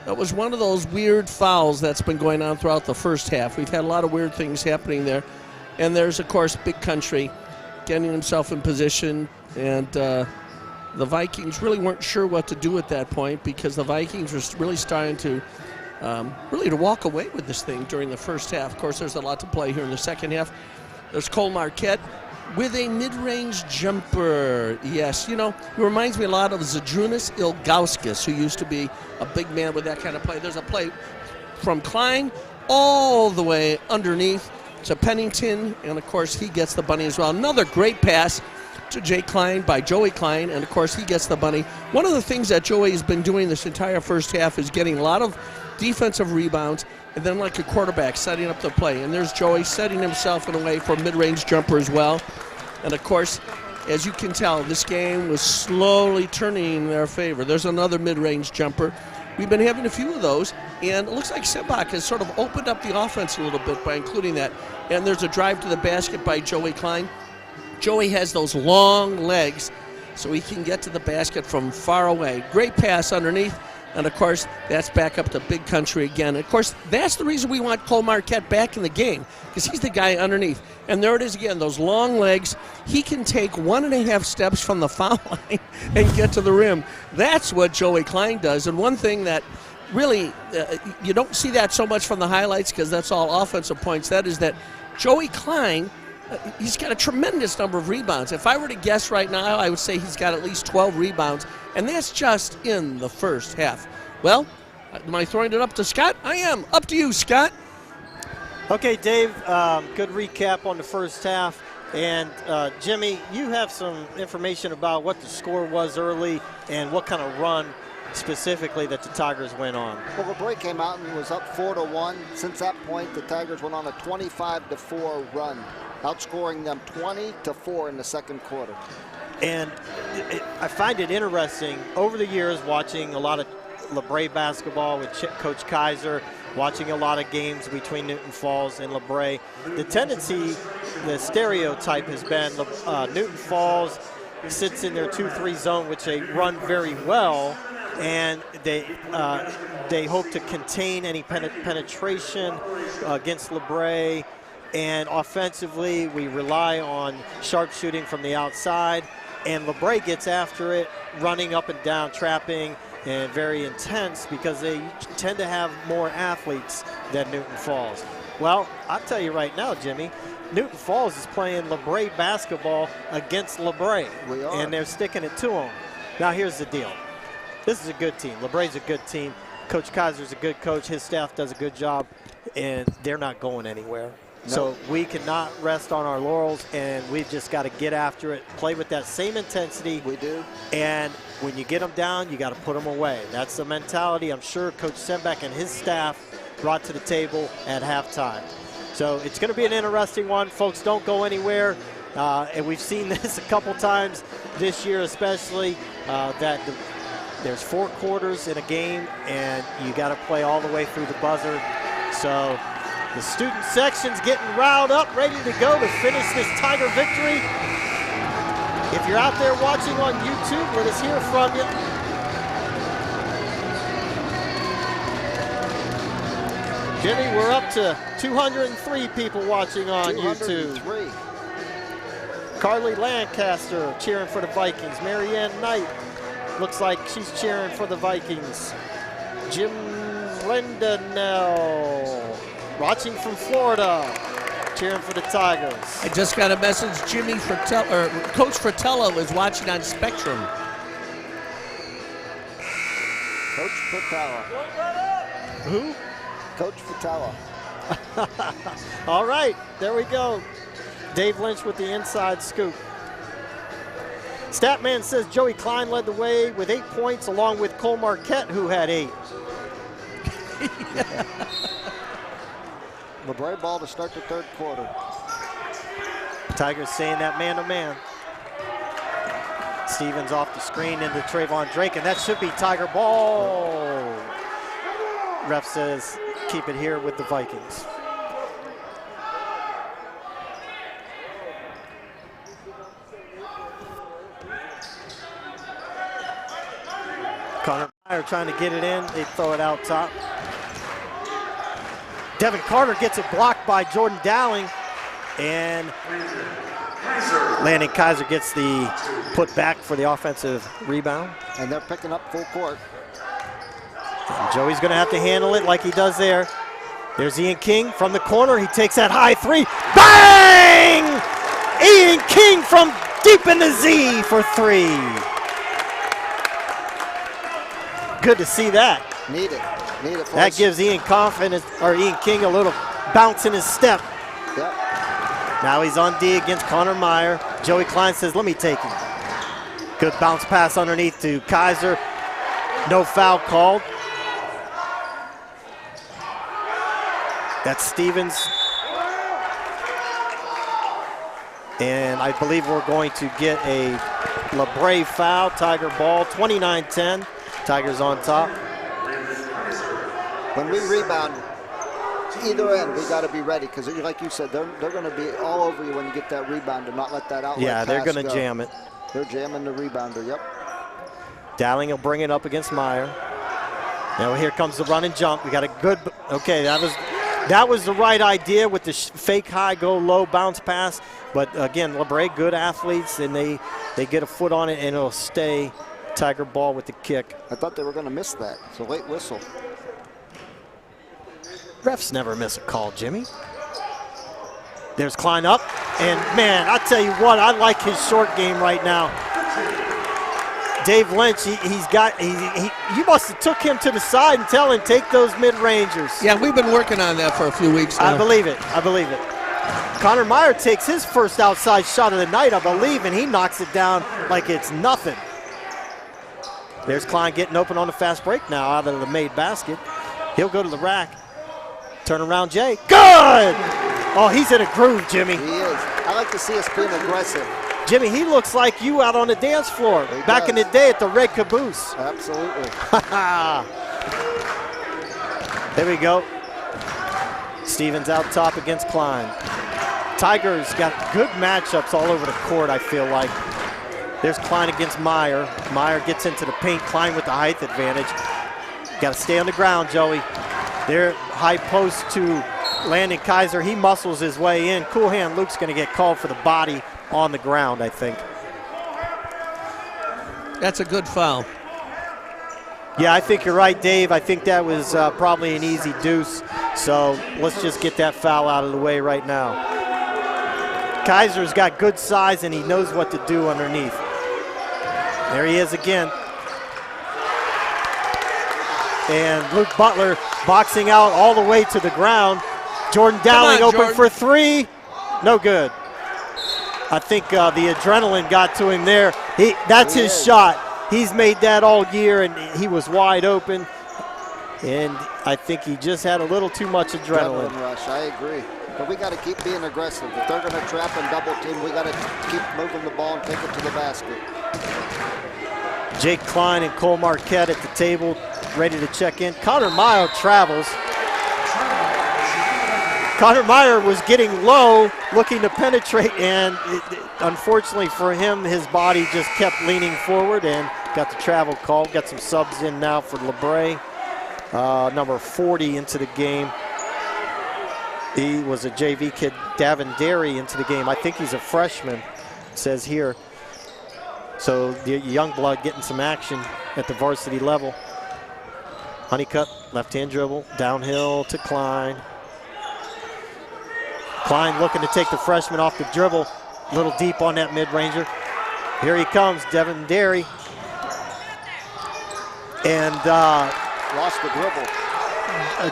that was one of those weird fouls that's been going on throughout the first half. We've had a lot of weird things happening there. And there's, of course, Big Country getting himself in position and the Vikings really weren't sure what to do at that point because the Vikings were really starting to to walk away with this thing during the first half. Of course, there's a lot to play here in the second half. There's Cole Marquette with a mid-range jumper. Yes, you know, he reminds me a lot of Zydrunas Ilgauskas, who used to be a big man with that kind of play. There's a play from Klein all the way underneath to Pennington, and of course he gets the bunny as well. Another great pass to Jay Klein by Joey Klein, and of course he gets the bunny. One of the things that Joey has been doing this entire first half is getting a lot of defensive rebounds, and then like a quarterback setting up the play. And there's Joey setting himself in a way for a mid-range jumper as well. And of course, as you can tell, this game was slowly turning in their favor. There's another mid-range jumper. We've been having a few of those, and it looks like Simbach has sort of opened up the offense a little bit by including that. And there's a drive to the basket by Joey Klein. Joey has those long legs, so he can get to the basket from far away. Great pass underneath. And, of course, that's back up to Big Country again. Of course, that's the reason we want Cole Marquette back in the game, because he's the guy underneath. And there it is again, those long legs. He can take 1.5 steps from the foul line and get to the rim. That's what Joey Klein does. And one thing that really, you don't see that so much from the highlights because that's all offensive points, that is that Joey Klein, he's got a tremendous number of rebounds. If I were to guess right now, I would say he's got at least 12 rebounds, and that's just in the first half. Well, am I throwing it up to Scott? I am. Up to you, Scott. Okay, Dave, good recap on the first half. And Jimmy, you have some information about what the score was early and what kind of run specifically that the Tigers went on. Well, LaBrae came out and was up 4-1. Since that point, the Tigers went on a 25-4 run, outscoring them 20-4 in the second quarter. And I find it interesting over the years watching a lot of LaBrae basketball with Coach Kaiser, watching a lot of games between Newton Falls and LaBrae. The tendency, the stereotype has been Newton Falls sits in their 2-3 zone, which they run very well, and they hope to contain any penetration against LaBrae. And offensively, we rely on sharpshooting from the outside. And LaBrae gets after it, running up and down, trapping, and very intense because they tend to have more athletes than Newton Falls. Well, I'll tell you right now, Jimmy, Newton Falls is playing LaBrae basketball against LaBrae. We are. And they're sticking it to them. Now, here's the deal. This is a good team. LaBrae's a good team. Coach Kaiser's a good coach. His staff does a good job, and they're not going anywhere. No. So we cannot rest on our laurels, and we've just got to get after it, play with that same intensity. We do. And when you get them down, you got to put them away. That's the mentality I'm sure Coach Sembeck and his staff brought to the table at halftime. So it's going to be an interesting one. Folks, don't go anywhere. And we've seen this a couple times this year especially, that there's 4 quarters in a game, and you got to play all the way through the buzzer. So the student section's getting riled up, ready to go to finish this Tiger victory. If you're out there watching on YouTube, let us hear from you. Jimmy, we're up to 203 people watching on 203. YouTube. Carly Lancaster cheering for the Vikings. Marianne Knight looks like she's cheering for the Vikings. Jim Lindenell, watching from Florida, cheering for the Tigers. I just got a message. Coach Fratello is watching on Spectrum. Coach Fratello. Who? Coach Fratello. All right, there we go. Dave Lynch with the inside scoop. Statman says Joey Klein led the way with 8 points, along with Cole Marquette, who had 8. LaBrae ball to start the third quarter. Tigers saying that man-to-man. Stevens off the screen into Trayvon Drake, and that should be Tiger ball. Ref says keep it here with the Vikings. Connor Meyer trying to get it in. They throw it out top. Devin Carter gets it blocked by Jordan Dowling. And Landon Kaiser gets the put back for the offensive rebound. And they're picking up full court. And Joey's going to have to handle it like he does there. There's Ian King from the corner. He takes that high three. Bang! Ian King from deep in the Z for three. Good to see that. Need it. That gives Ian King a little bounce in his step. Yep. Now he's on D against Connor Meyer. Joey Klein says, let me take him. Good bounce pass underneath to Kaiser. No foul called. That's Stevens. And I believe we're going to get a LaBrae foul. Tiger ball, 29-10. Tigers on top. When we rebound, either end, we got to be ready because, like you said, they're going to be all over you when you get that rebound and not let that outlet Yeah, they're pass going to go. jam it. They're jamming the rebounder, yep. Dowling will bring it up against Meyer. Now here comes the run and jump. We got a good, okay, that was the right idea with the fake high, go low bounce pass. But again, LaBrae, good athletes, and they get a foot on it and it'll stay. Tiger ball with the kick. I thought they were going to miss that. It's a late whistle. Refs never miss a call, Jimmy. There's Klein up, and man, I tell you what, I like his short game right now. Dave Lynch, you must have took him to the side and tell him take those mid-rangers. Yeah, we've been working on that for a few weeks now. I believe it. Connor Meyer takes his first outside shot of the night, I believe, and he knocks it down like it's nothing. There's Klein getting open on the fast break now out of the made basket. He'll go to the rack. Turn around, Jay. Good! Oh, he's in a groove, Jimmy. He is. I like to see us being aggressive. Jimmy, he looks like you out on the dance floor back in the day at the Red Caboose. Absolutely. There we go. Stevens out top against Klein. Tigers got good matchups all over the court, I feel like. There's Klein against Meyer. Meyer gets into the paint. Klein with the height advantage. Got to stay on the ground, Joey. There, high post to Landon Kaiser. He muscles his way in. Cool hand Luke's going to get called for the body on the ground, I think. That's a good foul. Yeah, I think you're right, Dave. I think that was probably an easy deuce. So let's just get that foul out of the way right now. Kaiser's got good size and he knows what to do underneath. There he is again. And Luke Butler boxing out all the way to the ground. Jordan Dowling open for three. No good. I think the adrenaline got to him there. That's his shot. He's made that all year, and he was wide open. And I think he just had a little too much adrenaline. Rush, I agree. But we got to keep being aggressive. If they're going to trap and double team, we got to keep moving the ball and take it to the basket. Jake Klein and Cole Marquette at the table, ready to check in. Connor Meyer travels. Connor Meyer was getting low, looking to penetrate, and unfortunately for him, his body just kept leaning forward and got the travel call. Got some subs in now for LaBrae. Number 40 into the game. He was a JV kid, Davin Derry, into the game. I think he's a freshman, it says here. So the young blood getting some action at the varsity level. Honeycutt, left-hand dribble, downhill to Klein. Klein looking to take the freshman off the dribble. A little deep on that mid-ranger. Here he comes, Devin Derry. And lost the dribble.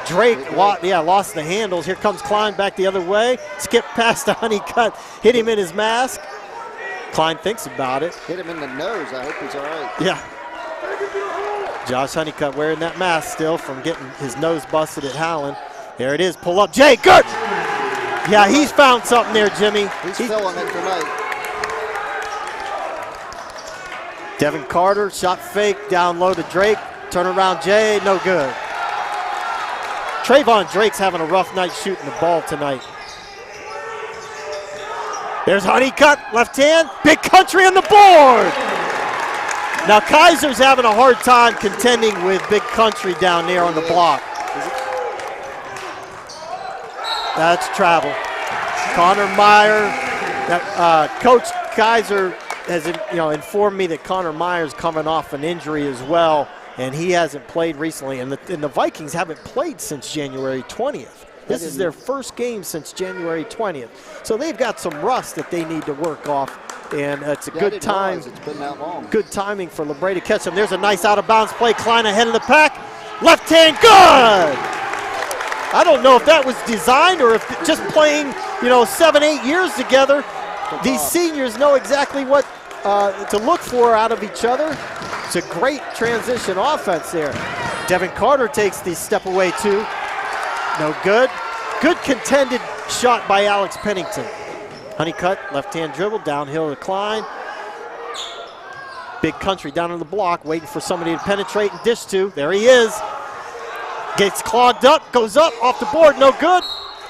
Drake, lost the handles. Here comes Klein back the other way. Skip past the Honeycutt, hit him in his mask. Klein thinks about it. Hit him in the nose. I hope he's all right. Yeah. Josh Honeycutt wearing that mask still from getting his nose busted at Howland. There it is, pull up. Jay, good! Yeah, he's found something there, Jimmy. He's filling it tonight. Devin Carter, shot fake, down low to Drake. Turn around, Jay, no good. Trayvon Drake's having a rough night shooting the ball tonight. There's Honeycutt, left hand, Big Country on the board. Now Kaiser's having a hard time contending with Big Country down there on the block. That's travel. Connor Meyer, Coach Kaiser has informed me that Connor Meyer's coming off an injury as well, and he hasn't played recently. And the Vikings haven't played since January 20th. This is their first game since January 20th. So they've got some rust that they need to work off, and it's a good time. It's been that long. Good timing for LaBrae to catch him. There's a nice out-of-bounds play. Klein ahead of the pack. Left hand, good! I don't know if that was designed or if just playing, 7-8 years together, these seniors know exactly what to look for out of each other. It's a great transition offense there. Devin Carter takes the step away too. No good. Good contended shot by Alex Pennington. Honeycutt, left-hand dribble, downhill to Klein. Big country down on the block, waiting for somebody to penetrate and dish to. There he is. Gets clogged up, goes up, off the board, no good.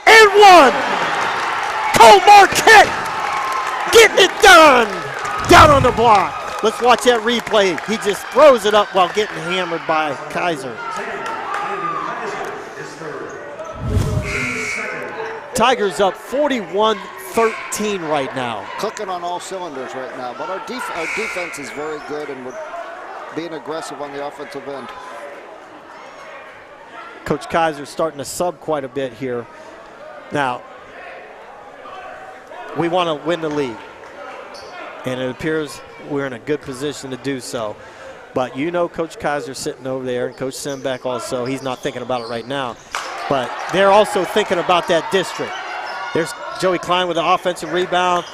And one! Cole Marquette getting it done! Down on the block. Let's watch that replay. He just throws it up while getting hammered by Kaiser. Tigers up 41-13 right now. Clicking on all cylinders right now, but our defense is very good, and we're being aggressive on the offensive end. Coach Kaiser's starting to sub quite a bit here. Now, we want to win the league, and it appears we're in a good position to do so. But Coach Kaiser's sitting over there, and Coach Sembeck also. He's not thinking about it right now. But they're also thinking about that district. There's Joey Klein with the offensive rebound.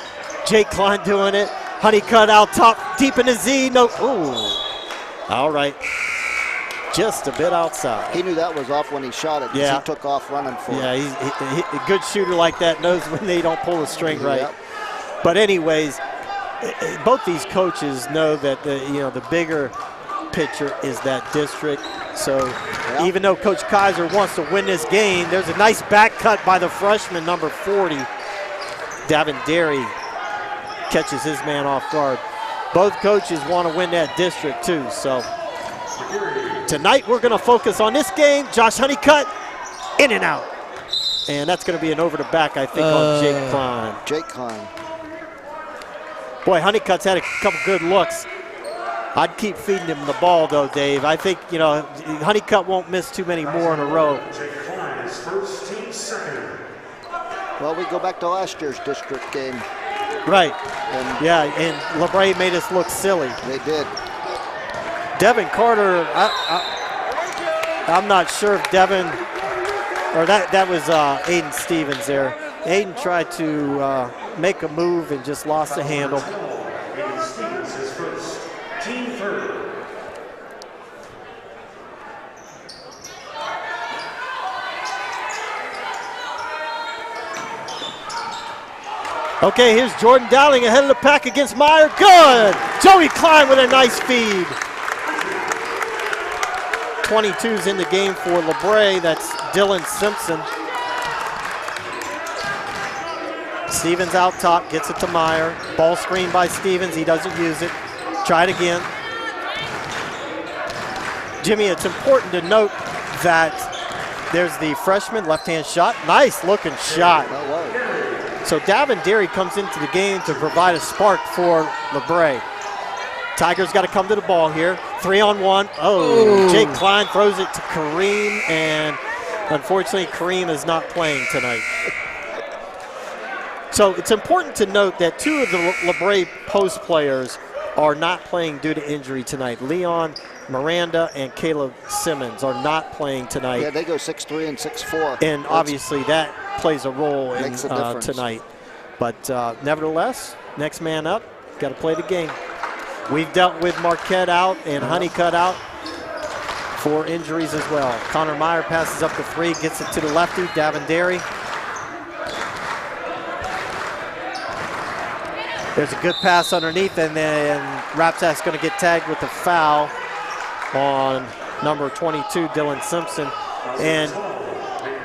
Jake Klein doing it. Honeycutt out top, deep in the Z. No, ooh. All right. Just a bit outside. He knew that was off when he shot it. Yeah. He took off running for it. Yeah, he's a good shooter like that knows when they don't pull the string right. Yep. But anyways, both these coaches know that the bigger picture is that district. So even though Coach Kaiser wants to win this game, there's a nice back cut by the freshman, number 40. Davin Derry catches his man off guard. Both coaches want to win that district too. So tonight we're going to focus on this game. Josh Honeycutt, in and out. And that's going to be an over the back, I think, on Jake Klein. Jake Klein. Boy, Honeycutt's had a couple good looks. I'd keep feeding him the ball, though, Dave. I think, Honeycutt won't miss too many more in a row. Well, we go back to last year's district game. Right. And LaBrae made us look silly. They did. Devin Carter, I'm not sure if Devin, or that was Aiden Stevens there. Aiden tried to make a move and just lost the handle. Okay, here's Jordan Dowling ahead of the pack against Meyer. Good! Joey Klein with a nice feed. 22's in the game for LaBrae. That's Dylan Simpson. Stevens out top, gets it to Meyer. Ball screen by Stevens, he doesn't use it. Try it again. Jimmy, it's important to note that there's the freshman left-hand shot. Nice looking shot. So Davin Derry comes into the game to provide a spark for LaBrae. Tigers got to come to the ball here. 3-on-1. Oh, Jake Klein throws it to Kareem, and unfortunately Kareem is not playing tonight. So it's important to note that two of the LaBrae post players are not playing due to injury tonight. Leon Miranda and Caleb Simmons are not playing tonight. Yeah, they go 6'3" and 6'4". And obviously that plays a role in difference tonight. But nevertheless, next man up, got to play the game. We've dealt with Marquette out and Honeycutt out for injuries as well. Connor Meyer passes up the three, gets it to the lefty, Davin Derry. There's a good pass underneath, and then Rapsak's going to get tagged with a foul on number 22, Dylan Simpson. And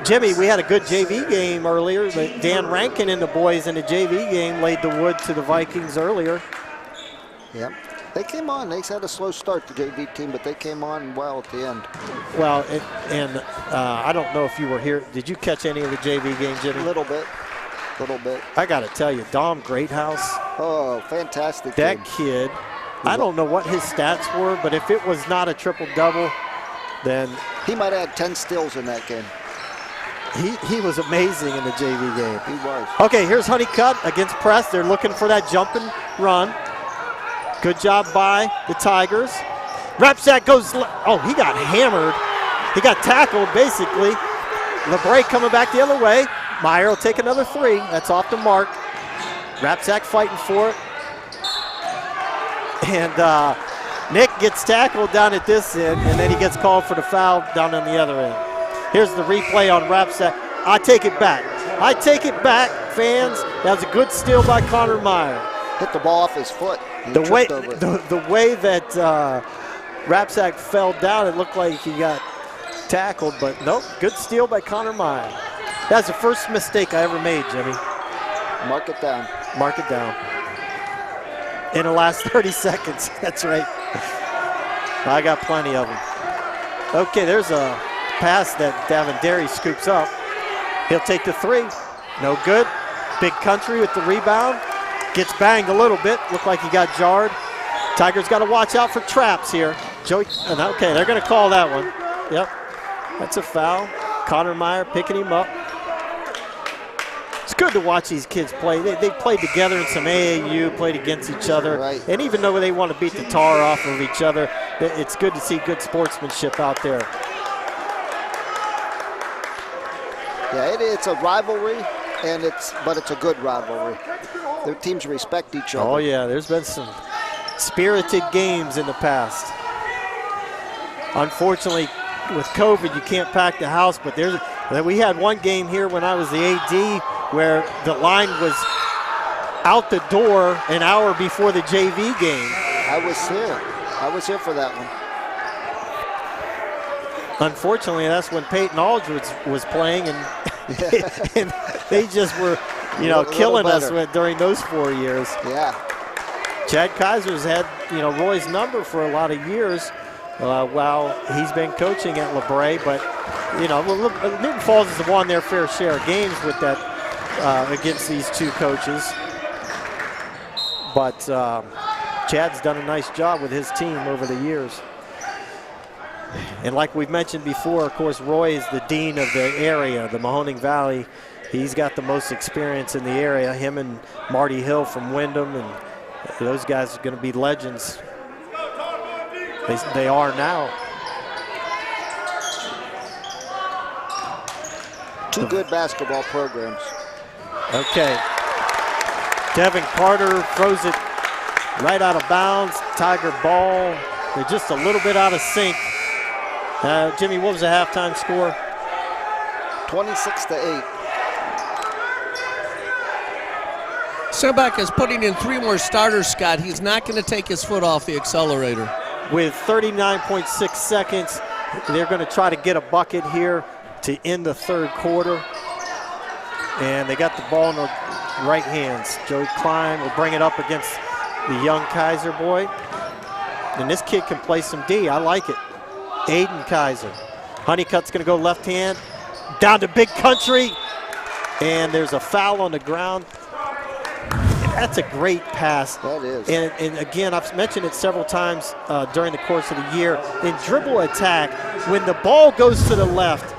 Jimmy, we had a good JV game earlier. But Dan Rankin and the boys in the JV game laid the wood to the Vikings earlier. Yep. They came on. They had a slow start, the JV team, but they came on well at the end. Well, and I don't know if you were here. Did you catch any of the JV game, Jimmy? A little bit. a little bit. I got to tell you, Dom Greathouse, Oh, fantastic that game. kid, I don't know what his stats were, but if it was not a triple-double, then He might have had 10 steals in that game. he was amazing in the JV game. He was. Okay, here's Honeycutt against Press. They're looking for that jump and run. Good job by the Tigers. Rapsack goes, oh, he got hammered. He got tackled, basically. LaBrae coming back the other way. Meyer will take another three. That's off the mark. Rapsack fighting for it. And Nick gets tackled down at this end, and then he gets called for the foul down on the other end. Here's the replay on Rapsack. I take it back. I take it back, fans. That was a good steal by Connor Meyer. Hit the ball off his foot. He The way, tripped over it. the way that Rapsack fell down, it looked like he got tackled, but nope, good steal by Connor Meyer. That's the first mistake I ever made, Jimmy. Mark it down. Mark it down. In the last 30 seconds, that's right. I got plenty of them. Okay, there's a pass that Davendary scoops up. He'll take the three. No good. Big Country with the rebound. Gets banged a little bit. Looked like he got jarred. Tigers got to watch out for traps here. Joey, okay, they're going to call that one. Yep, that's a foul. Connor Meyer picking him up. It's good to watch these kids play. They played together in some AAU, played against each other. Right. And even though they want to beat the tar off of each other, it's good to see good sportsmanship out there. Yeah, it's a rivalry, but it's a good rivalry. Their teams respect each other. Oh, yeah, there's been some spirited games in the past. Unfortunately, with COVID, you can't pack the house, but we had one game here when I was the AD where the line was out the door an hour before the JV game. I was here for that one. Unfortunately, that's when Peyton Aldridge was playing, and, and they just were, killing us during those 4 years. Yeah. Chad Kaiser's had, Roy's number for a lot of years while he's been coaching at LaBrae, but, Newton Falls has won their fair share of games with that against these two coaches. But Chad's done a nice job with his team over the years. And like we've mentioned before, of course, Roy is the dean of the area, the Mahoning Valley. He's got the most experience in the area, him and Marty Hill from Wyndham, and those guys are going to be legends. They are now. Two good basketball programs. Okay. Devin Carter throws it right out of bounds. Tiger ball. They're just a little bit out of sync. Jimmy, what was the halftime score? 26-8. Sembeck is putting in 3 more starters, Scott. He's not going to take his foot off the accelerator. With 39.6 seconds, they're going to try to get a bucket here to end the third quarter. And they got the ball in the right hands. Joey Klein will bring it up against the young Kaiser boy. And this kid can play some D. I like it. Aiden Kaiser. Honeycutt's going to go left hand. Down to Big Country. And there's a foul on the ground. That's a great pass. That is. And again, I've mentioned it several times during the course of the year. In dribble attack, when the ball goes to the left,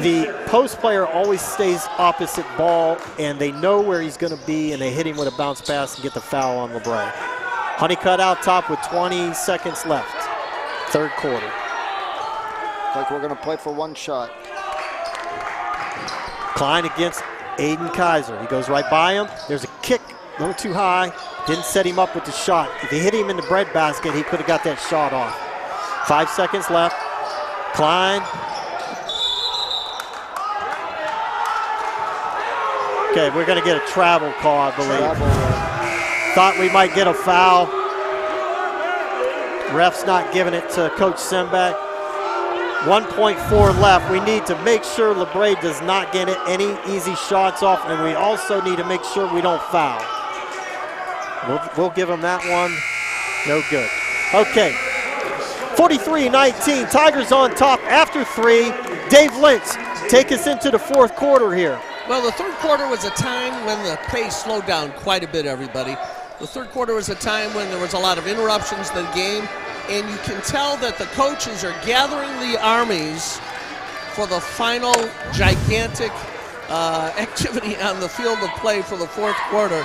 the post player always stays opposite ball, and they know where he's going to be, and they hit him with a bounce pass and get the foul on LaBrae. Honeycutt out top with 20 seconds left. Third quarter. Like we're going to play for one shot. Klein against Aiden Kaiser. He goes right by him. There's a kick. A little too high. Didn't set him up with the shot. If he hit him in the breadbasket, he could have got that shot off. 5 seconds left. Klein. Okay, we're going to get a travel call, I believe. Thought we might get a foul. Ref's not giving it to Coach Sembeck. 1.4 left. We need to make sure LaBrae does not get any easy shots off, and we also need to make sure we don't foul. We'll give him that one. No good. Okay. 43-19. Tigers on top after 3. Dave Lynch, take us into the fourth quarter here. Well, the third quarter was a time when the pace slowed down quite a bit, everybody. The third quarter was a time when there was a lot of interruptions in the game, and you can tell that the coaches are gathering the armies for the final gigantic activity on the field of play for the fourth quarter.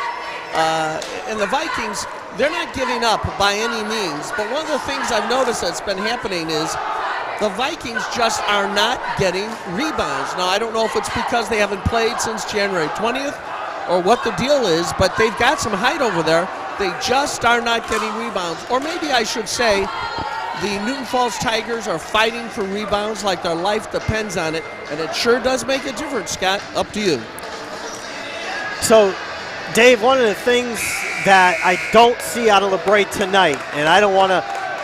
And the Vikings, they're not giving up by any means, but one of the things I've noticed that's been happening is the Vikings just are not getting rebounds. Now, I don't know if it's because they haven't played since January 20th or what the deal is, but they've got some height over there. They just are not getting rebounds. Or maybe I should say the Newton Falls Tigers are fighting for rebounds like their life depends on it, and it sure does make a difference, Scott. Up to you. So, Dave, one of the things that I don't see out of LaBrae tonight, and I don't want to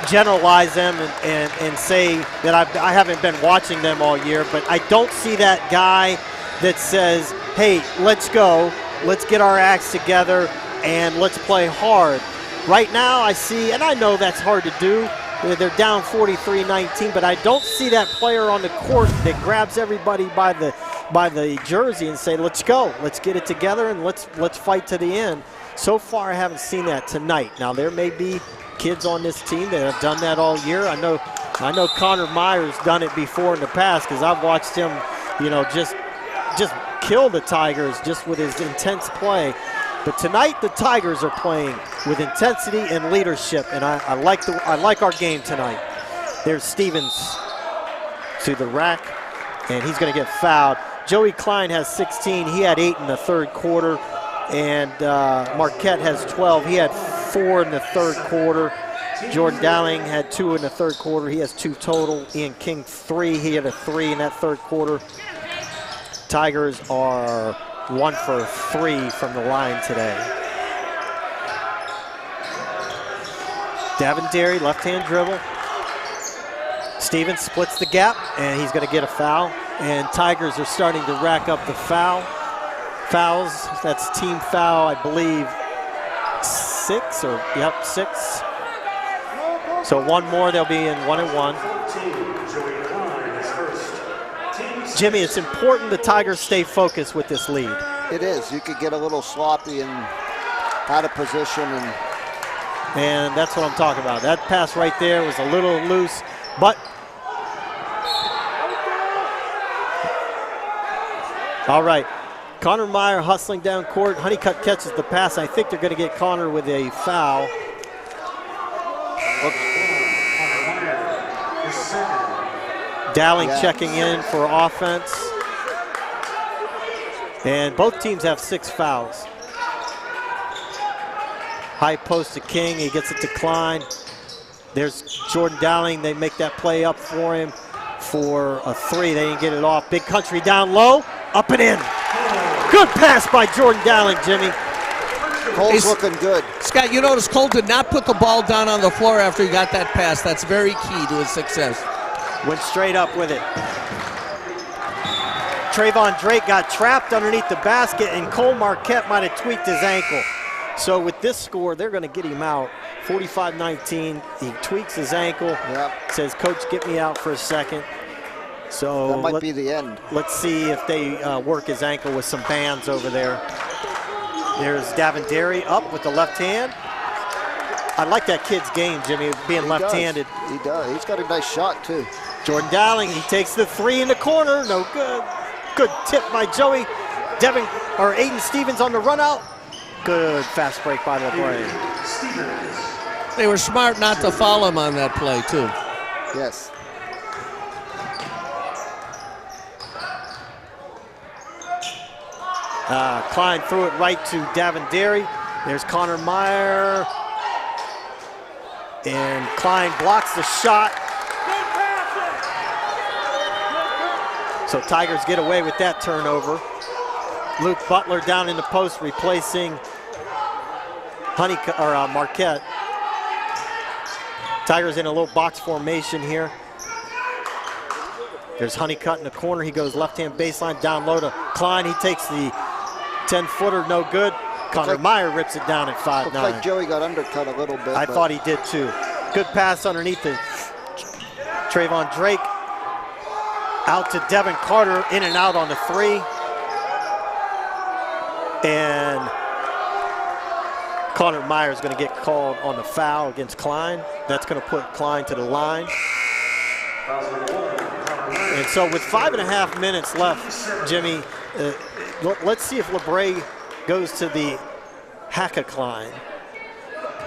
generalize them and say that I haven't been watching them all year, but I don't see that guy that says, hey, let's go, let's get our acts together, and let's play hard. Right now I see, and I know that's hard to do, they're down 43-19, but I don't see that player on the court that grabs everybody by the jersey and say, let's go, let's get it together, and let's fight to the end. So far I haven't seen that tonight. Now there may be kids on this team that have done that all year. I know Connor Meyer's done it before in the past because I've watched him, just kill the Tigers just with his intense play. But tonight the Tigers are playing with intensity and leadership, and I like our game tonight. There's Stevens to the rack, and he's going to get fouled. Joey Klein has 16. He had 8 in the third quarter, and Marquette has 12. He had 4 in the third quarter. Jordan Dowling had 2 in the third quarter. He has 2 total. Ian King 3. He had a 3 in that third quarter. Tigers are 1 for 3 from the line today. Davendary, left-hand dribble. Stevens splits the gap, and he's going to get a foul. And Tigers are starting to rack up the fouls. That's team foul, I believe, 6. So one more, they'll be in 1-1. Jimmy, it's important the Tigers stay focused with this lead. It is. You could get a little sloppy and out of position. And that's what I'm talking about. That pass right there was a little loose, but all right. Connor Meyer hustling down court. Honeycutt catches the pass. I think they're going to get Connor with a foul. Dowling checking in for offense. And both teams have 6 fouls. High post to King. He gets it to Klein. There's Jordan Dowling. They make that play up for him for a 3. They didn't get it off. Big Country down low. Up and in. Good pass by Jordan Dowling, Jimmy. Cole's looking good. Scott, you notice Cole did not put the ball down on the floor after he got that pass. That's very key to his success. Went straight up with it. Trayvon Drake got trapped underneath the basket, and Cole Marquette might have tweaked his ankle. So with this score, they're going to get him out. 45-19. He tweaks his ankle. Yep. Says, Coach, get me out for a second. So that might be the end. Let's see if they work his ankle with some bands over there. There's Davendary up with the left hand. I like that kid's game, Jimmy, being left-handed. He does. He's got a nice shot, too. Jordan Dowling, he takes the 3 in the corner. No good. Good tip by Joey. Aiden Stevens on the run out. Good fast break by LaBrae. They were smart not to foul him on that play, too. Yes. Klein threw it right to Davendary. There's Connor Meyer. And Klein blocks the shot. So Tigers get away with that turnover. Luke Butler down in the post replacing Marquette. Tigers in a little box formation here. There's Honeycutt in the corner. He goes left-hand baseline down low to Klein. He takes the 10-footer, no good. Connor Meyer rips it down at 5'9". Looks like Joey got undercut a little bit. I thought he did too. Good pass underneath the Trayvon Drake. Out to Devin Carter, in and out on the 3. And Connor Meyer is going to get called on the foul against Klein. That's going to put Klein to the line. And so with 5.5 minutes left, Jimmy, let's see if LaBrae goes to the Hacka Klein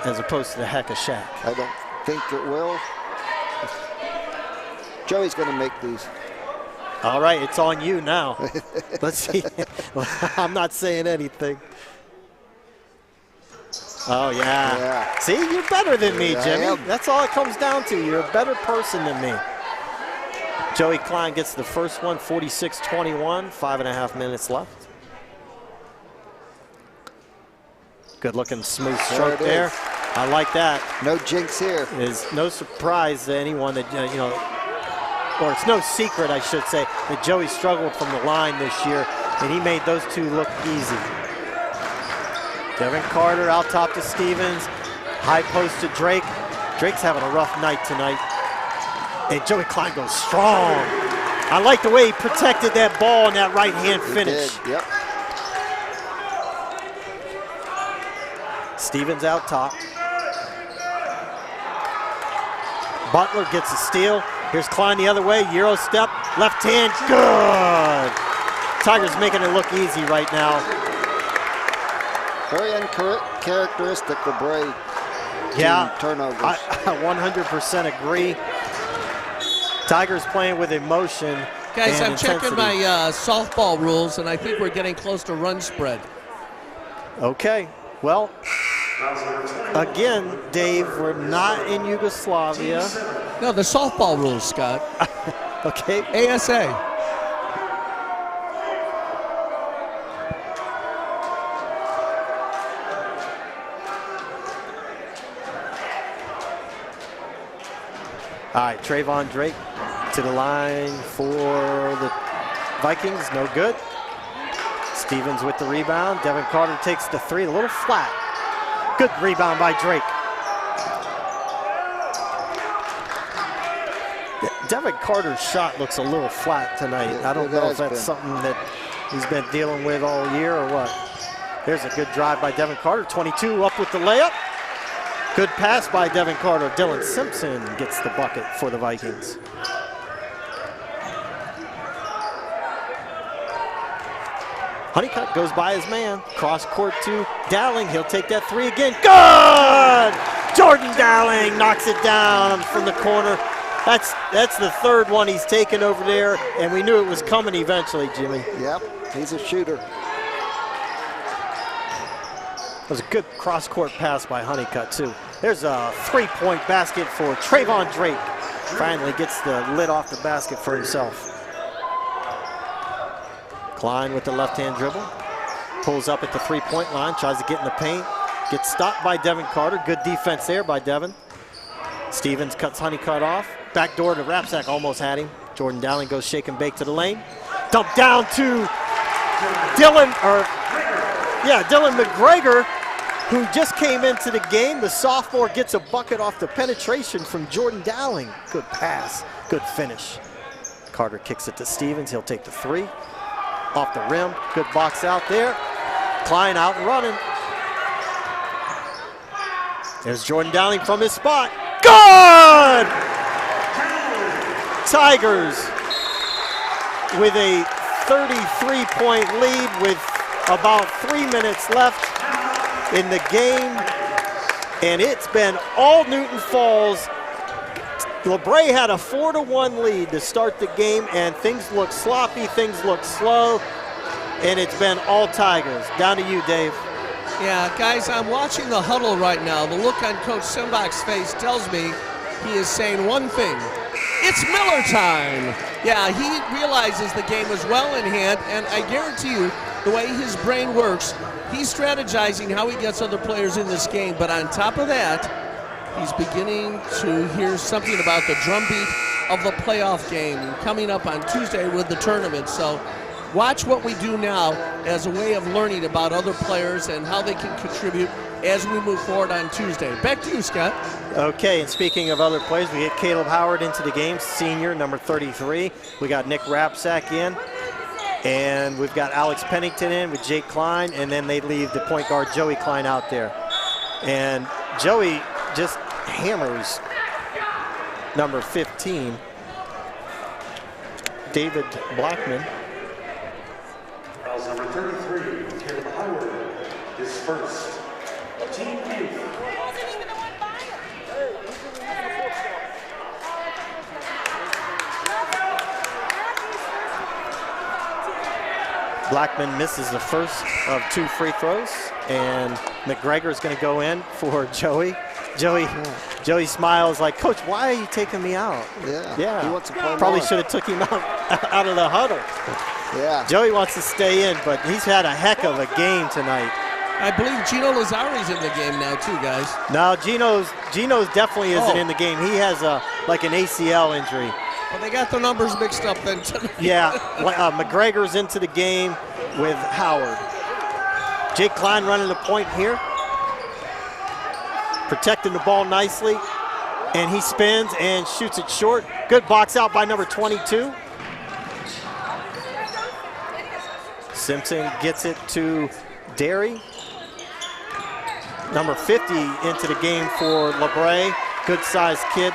as opposed to the Hacka Shack. I don't think it will. Joey's going to make these. All right, it's on you now. Let's see. I'm not saying anything. Oh, yeah. See, you're better than me, Jimmy. That's all it comes down to. You're a better person than me. Joey Klein gets the first one, 46-21, 5.5 minutes left. Good looking smooth stroke there. I like that. No jinx here. It's no surprise to anyone that, or it's no secret, I should say, that Joey struggled from the line this year, and he made those two look easy. Devin Carter out top to Stevens. High post to Drake. Drake's having a rough night tonight. And Joey Klein goes strong. I like the way he protected that ball and that right-hand finish. Yep. Stevens out top. Butler gets a steal. Here's Klein the other way. Euro step. Left hand. Good. Tigers making it look easy right now. Very uncharacteristic LaBrae. Yeah. Turnovers. I 100% agree. Tigers playing with emotion. Guys, and I'm intensity. checking my softball rules, and I think we're getting close to run spread. Okay. Well, again, Dave, we're not in Yugoslavia. No, the softball rules, Scott. Okay. ASA. All right, Trayvon Drake to the line for the Vikings, no good. Stevens with the rebound. Devin Carter takes the three, a little flat. Good rebound by Drake. Devin Carter's shot looks a little flat tonight. I don't know if that's something that he's been dealing with all year or what. There's a good drive by Devin Carter, 22 up with the layup. Good pass by Devin Carter. Dylan Simpson gets the bucket for the Vikings. Honeycutt goes by his man. Cross court to Dowling. He'll take that three again. Good! Jordan Dowling knocks it down from the corner. That's the third one he's taken over there, and we knew it was coming eventually, Jimmy. Yep, he's a shooter. That was a good cross-court pass by Honeycutt, too. There's a three-point basket for Trayvon Drake. Finally gets the lid off the basket for himself. Klein with the left-hand dribble. Pulls up at the three-point line, tries to get in the paint. Gets stopped by Devin Carter. Good defense there by Devin. Stevens cuts Honeycutt off. Back door to Rapsack, almost had him. Jordan Dowling goes shake and bake to the lane. Dump down to Dylan McGregor, who just came into the game. The sophomore gets a bucket off the penetration from Jordan Dowling. Good pass, good finish. Carter kicks it to Stevens. He'll take the three. Off the rim, good box out there. Klein out and running. There's Jordan Dowling from his spot. Good! Tigers with a 33-point lead with about 3 minutes left in the game. And it's been all Newton Falls. LaBrae had a 4-1 lead to start the game, and things look sloppy, things look slow, and it's been all Tigers. Down to you, Dave. Yeah, guys, I'm watching the huddle right now. The look on Coach Simbach's face tells me he is saying one thing. It's Miller time. Yeah, he realizes the game is well in hand, and I guarantee you, the way his brain works, he's strategizing how he gets other players in this game, but on top of that, he's beginning to hear something about the drumbeat of the playoff game coming up on Tuesday with the tournament. So watch what we do now as a way of learning about other players and how they can contribute as we move forward on Tuesday. Back to you, Scott. Okay, and speaking of other players, we get Caleb Howard into the game, senior, number 33. We got Nick Rapsack in. And we've got Alex Pennington in with Jake Klein, and then they leave the point guard Joey Klein out there. And Joey just hammers number 15, David Blackman. Fouls number 33, Caleb Howard, is first. Team 8. Blackman misses the first of 2 free throws, and McGregor is going to go in for Joey. Joey smiles like, Coach, why are you taking me out? Yeah. He wants to play Probably more. should have took him out of the huddle. Yeah. Joey wants to stay in, but he's had a heck of a game tonight. I believe Gino Lazzari's in the game now too, guys. No, Gino's definitely isn't in the game. He has like an ACL injury. Well, they got the numbers mixed up then tonight. Yeah, McGregor's into the game with Howard. Jake Klein running the point here. Protecting the ball nicely. And he spins and shoots it short. Good box out by number 22. Simpson gets it to Derry. Number 50 into the game for LaBrae. Good sized kid.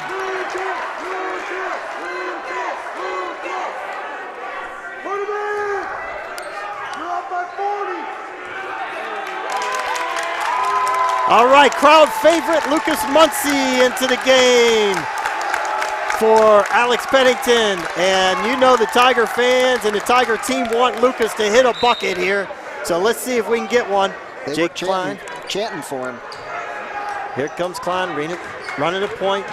All right, crowd favorite Lucas Muncy into the game for Alex Pennington. And you know the Tiger fans and the Tiger team want Lucas to hit a bucket here. So let's see if we can get one. They Jake were Klein. chanting for him. Here comes Klein, running the point.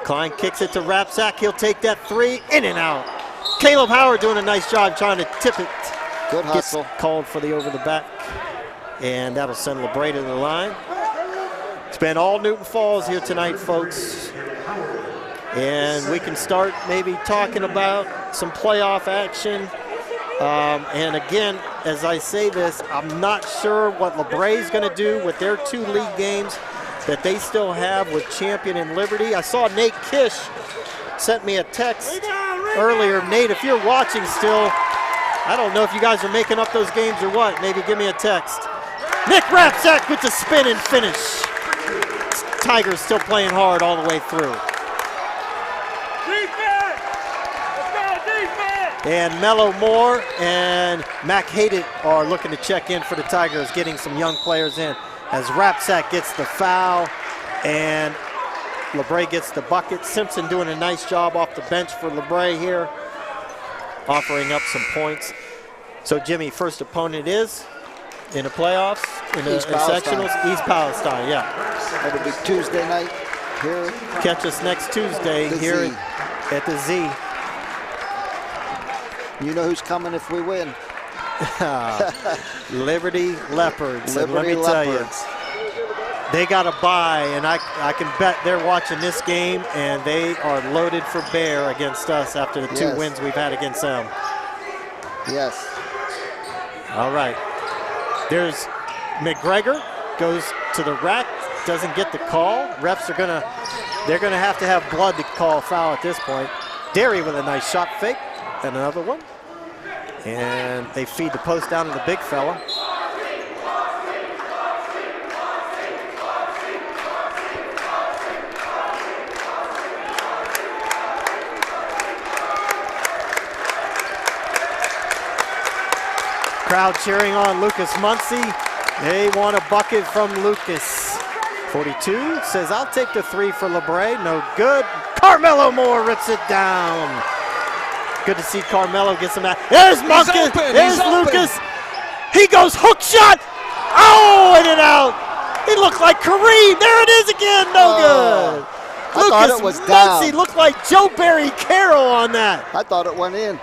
Klein kicks it to Rapsack. He'll take that 3, in and out. Caleb Howard doing a nice job trying to tip it. Good hustle. Gets called for the over the back. And that'll send LaBrae to the line. It's been all Newton Falls here tonight, folks. And we can start maybe talking about some playoff action. And again, as I say this, I'm not sure what LaBrae is going to do with their 2 league games that they still have with Champion and Liberty. I saw Nate Kish sent me a text earlier. Nate, if you're watching still, I don't know if you guys are making up those games or what. Maybe give me a text. Nick Rapsack with the spin and finish. Tigers still playing hard all the way through. Defense! Let's go, defense! And Mello Moore and Mac Hayden are looking to check in for the Tigers, getting some young players in as Rapsack gets the foul and LaBrae gets the bucket. Simpson doing a nice job off the bench for LaBrae here, offering up some points. So Jimmy, first opponent is in the playoffs, in the sectionals, East Palestine, yeah. It'll be Tuesday night here. Catch us next Tuesday here at the Z. You know who's coming if we win. Liberty Leopards. And let Liberty me tell Leopards. you, they got a bye, and I can bet they're watching this game, and they are loaded for bear against us after the 2 wins we've had against them. Yes. All right. There's McGregor, goes to the rack, doesn't get the call. Refs are they're gonna have to have blood to call foul at this point. Derry with a nice shot fake, and another one. And they feed the post down to the big fella. Crowd cheering on Lucas Muncy. They want a bucket from Lucas. 42 says, I'll take the 3 for LaBrae. No good. Carmelo Moore rips it down. Good to see Carmelo get some. There's Muncy. There's Lucas. He goes hook shot. Oh, in and out. He looked like Kareem. There it is again. No good. I thought it was down. Muncy looked like Joe Barry Carroll on that. I thought it went in.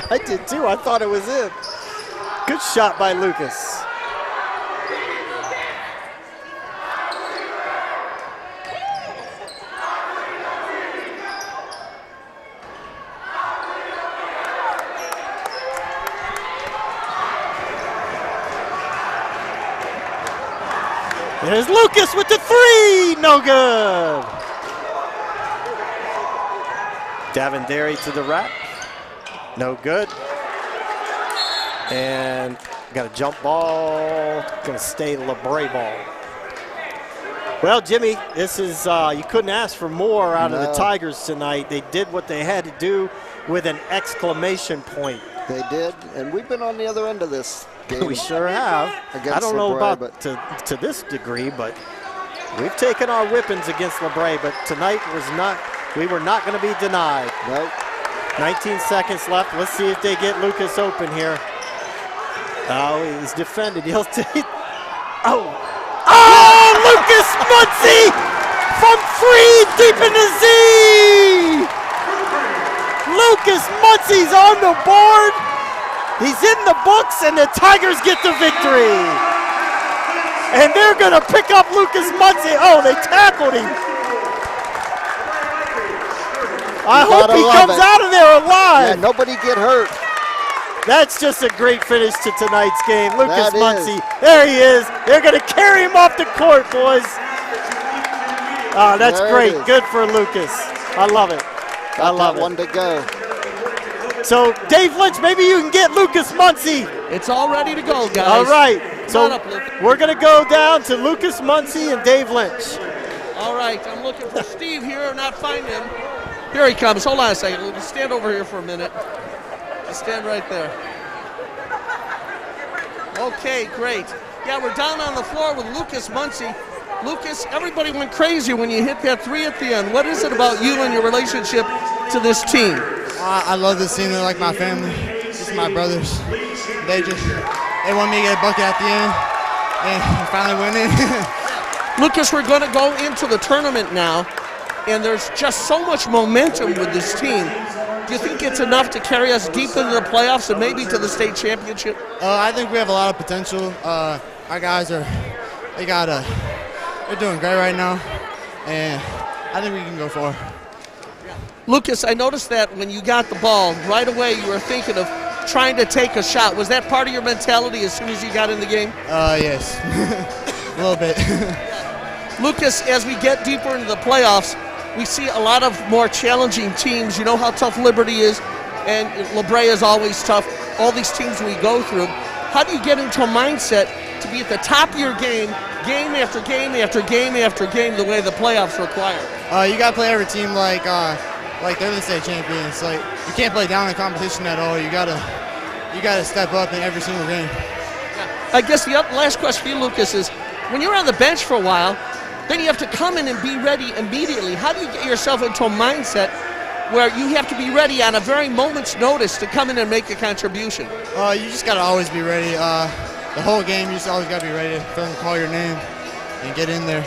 I did too. I thought it was in. Good shot by Lucas. There's Lucas with the 3. No good. Davin Derry to the rack. No good. And got a jump ball. Going to stay LaBrae ball. Well, Jimmy, this is, you couldn't ask for more out of the Tigers tonight. They did what they had to do with an exclamation point. They did, and we've been on the other end of this game. We sure have. I don't know LaBrae, about to this degree, but we've taken our whippings against LaBrae, but tonight we were not going to be denied. Nope. 19 seconds left. Let's see if they get Lucas open here. Oh, he's defended. He'll take. Oh, Lucas Muncy from free deep in the Z. Lucas Muncy's on the board. He's in the books, and the Tigers get the victory. And they're going to pick up Lucas Muncy. Oh, they tackled him. I hope he comes out of there alive. Yeah, nobody get hurt. That's just a great finish to tonight's game. Lucas Muncy, there he is. They're going to carry him off the court, boys. Oh, that's great. Good for Lucas. I love it. I love it. One to go. So, Dave Lynch, maybe you can get Lucas Muncy. It's all ready to go, guys. All right. So, up, we're going to go down to Lucas Muncy and Dave Lynch. All right. I'm looking for Steve here, not finding him. Here he comes. Hold on a second. We'll just stand over here for a minute. Just stand right there. Okay, great. Yeah, we're down on the floor with Lucas Muncy. Lucas, everybody went crazy when you hit that three at the end. What is it about you and your relationship to this team? I love this team. They're like my family. This is my brothers. They want me to get a bucket at the end and finally win it. Lucas, we're going to go into the tournament now, and there's just so much momentum with this team. Do you think it's enough to carry us deep into the playoffs and maybe to the state championship? I think we have a lot of potential. Our guys they're doing great right now, and I think we can go far. Lucas, I noticed that when you got the ball, right away you were thinking of trying to take a shot. Was that part of your mentality as soon as you got in the game? Yes, a little bit. Lucas, as we get deeper into the playoffs, we see a lot of more challenging teams. You know how tough Liberty is, and LaBrae is always tough. All these teams we go through. How do you get into a mindset to be at the top of your game, game after game after game after game, the way the playoffs require? You got to play every team like they're the state champions. Like you can't play down in competition at all. You gotta step up in every single game. I guess the last question for you, Lucas, is when you're on the bench for a while, then you have to come in and be ready immediately. How do you get yourself into a mindset where you have to be ready on a very moment's notice to come in and make a contribution? You just got to always be ready. The whole game, you just always got to be ready for them to call your name and get in there.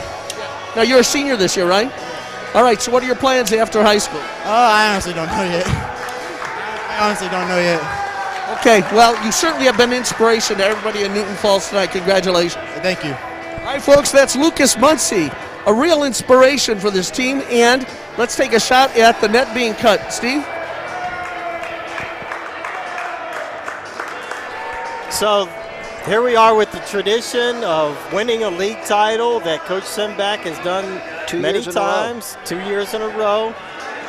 Now, you're a senior this year, right? All right, so what are your plans after high school? I honestly don't know yet. Okay, well, you certainly have been inspiration to everybody in Newton Falls tonight. Congratulations. Thank you. All right, folks, that's Lucas Muncy, a real inspiration for this team. And let's take a shot at the net being cut. Steve? So here we are with the tradition of winning a league title that Coach Semback has done many times, 2 years in a row.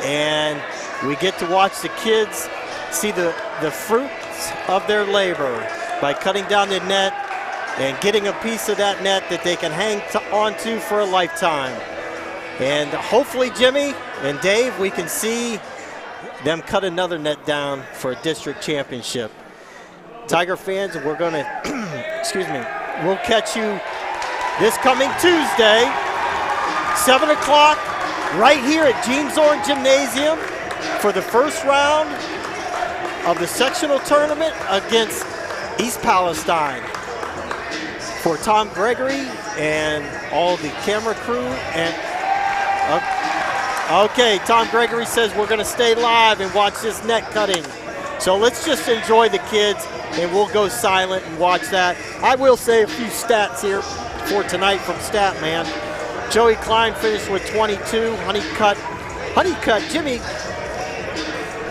And we get to watch the kids see the fruits of their labor by cutting down the net and getting a piece of that net that they can hang on to for a lifetime. And hopefully, Jimmy and Dave, we can see them cut another net down for a district championship. Tiger fans, we're going to, excuse me, we'll catch you this coming Tuesday, 7 o'clock, right here at James Orr Gymnasium for the first round of the sectional tournament against East Palestine. For Tom Gregory and all the camera crew. And okay, Tom Gregory says we're going to stay live and watch this net cutting. So let's just enjoy the kids, and we'll go silent and watch that. I will say a few stats here for tonight from Statman. Joey Klein finished with 22. Honeycutt, Jimmy,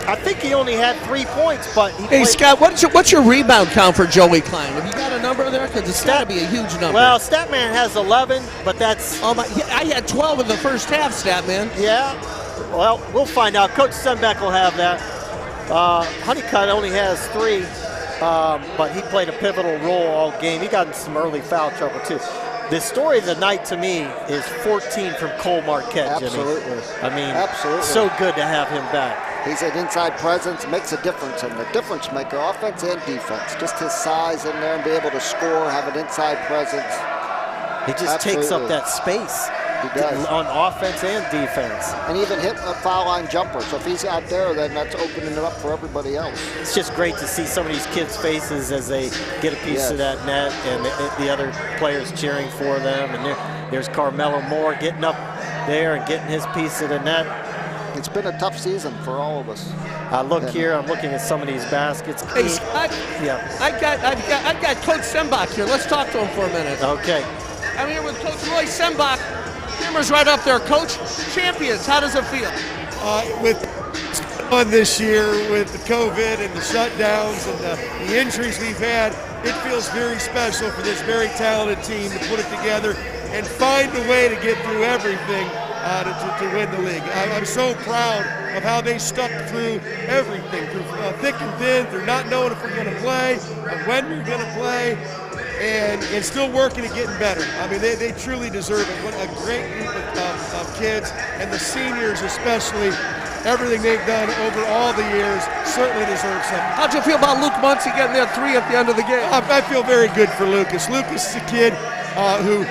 I think he only had 3 points, but he Hey, Scott, what's your rebound count for Joey Klein? Have you got a number there? Because it's got to be a huge number. Well, Statman has 11, but that's... Oh my! I had 12 in the first half, Statman. Yeah. Well, we'll find out. Coach Sembeck will have that. Honeycutt only has 3, but he played a pivotal role all game. He got in some early foul trouble, too. The story of the night to me is 14 from Cole Marquette, Jimmy. Absolutely. I mean, absolutely. So good to have him back. He's an inside presence, makes a difference, and the difference maker, offense and defense. Just his size in there and be able to score, have an inside presence. He just takes up that space. He does. On offense and defense. And even hit a foul line jumper. So if he's out there, then that's opening it up for everybody else. It's just great to see some of these kids' faces as they get a piece of that net and the other players cheering for them. And there's Carmelo Moore getting up there and getting his piece of the net. It's been a tough season for all of us. Look here, I'm looking at some of these baskets. Hey, I've got Coach Sembach here. Let's talk to him for a minute. Okay. I'm here with Coach Roy Sembach. Camera's right up there. Coach, champions, how does it feel? With on this year with the COVID and the shutdowns and the injuries we've had, it feels very special for this very talented team to put it together and find a way to get through everything to win the league. I'm so proud of how they stuck through everything, through thick and thin, through not knowing if we're going to play, when we're going to play, and still working and getting better. I mean, they truly deserve it. What a great group of kids, and the seniors especially. Everything they've done over all the years certainly deserves something. How'd you feel about Luke Muncy getting their 3 at the end of the game? I feel very good for Lucas. Lucas is a kid who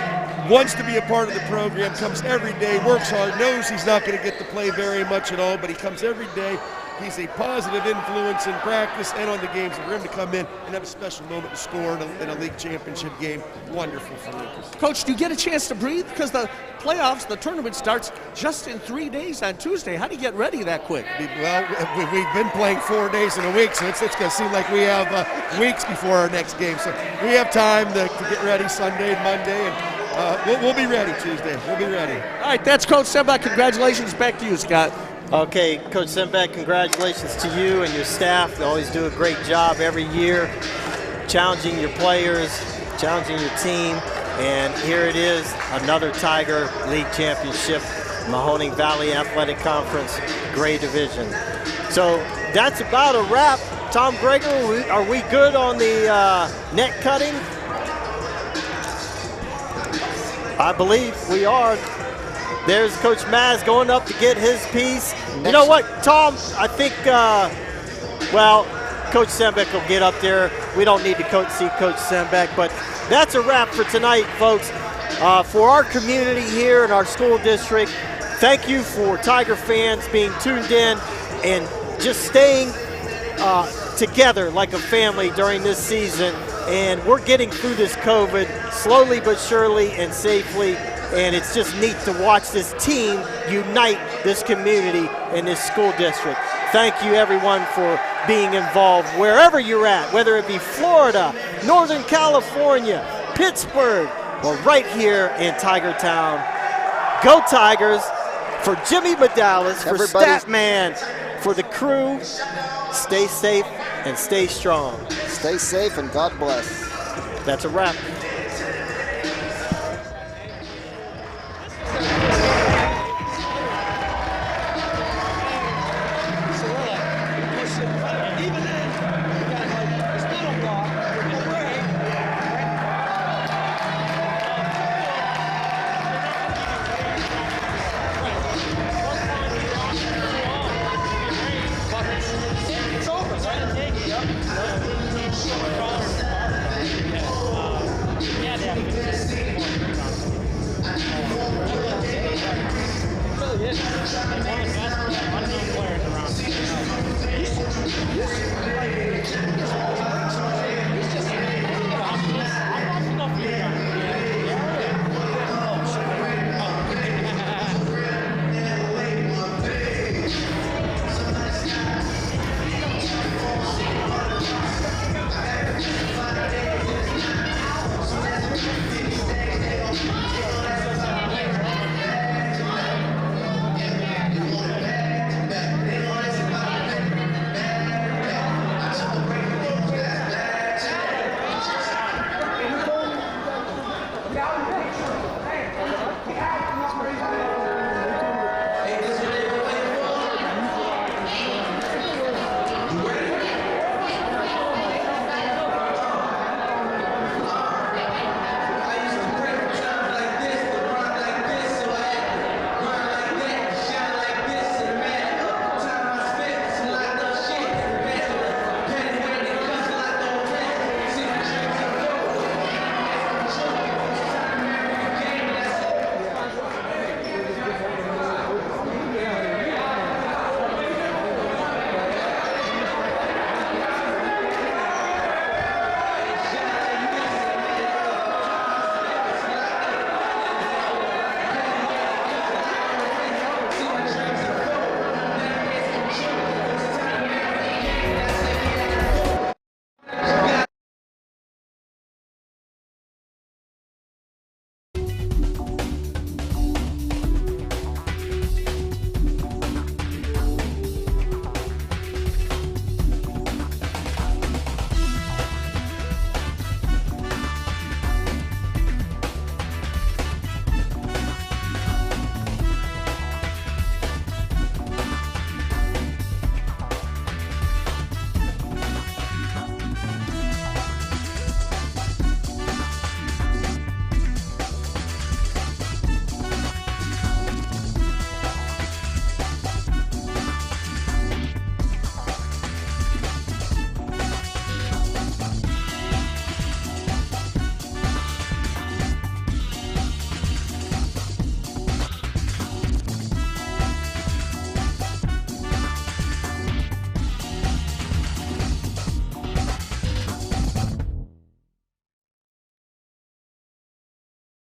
wants to be a part of the program, comes every day, works hard, knows he's not going to get to play very much at all, but he comes every day. He's a positive influence in practice and on the games. And for him to come in and have a special moment to score in a league championship game, wonderful for Lucas. Coach, do you get a chance to breathe? Because the playoffs, the tournament starts just in 3 days on Tuesday. How do you get ready that quick? Well, we've been playing 4 days in a week, so it's going to seem like we have weeks before our next game. So we have time to get ready Sunday and Monday, and we'll be ready Tuesday. We'll be ready. All right, that's Coach Sembach. Congratulations. Back to you, Scott. Okay, Coach Sembach, congratulations to you and your staff. You always do a great job every year, challenging your players, challenging your team. And here it is, another Tiger League championship, Mahoning Valley Athletic Conference, Gray Division. So that's about a wrap. Tom Greger, are we good on the net cutting? I believe we are. There's Coach Maz going up to get his piece. You know what, Tom? I think, well, Coach Sembach will get up there. We don't need to see Coach Sembach, but that's a wrap for tonight, folks. For our community here in our school district, thank you for Tiger fans being tuned in and just staying together like a family during this season. And we're getting through this COVID slowly but surely and safely. And it's just neat to watch this team unite this community and this school district. Thank you, everyone, for being involved wherever you're at, whether it be Florida, Northern California, Pittsburgh, or right here in Tiger Town. Go Tigers! For Jimmy Medalis, for Statman, for the crew, stay safe and stay strong. Stay safe and God bless. That's a wrap.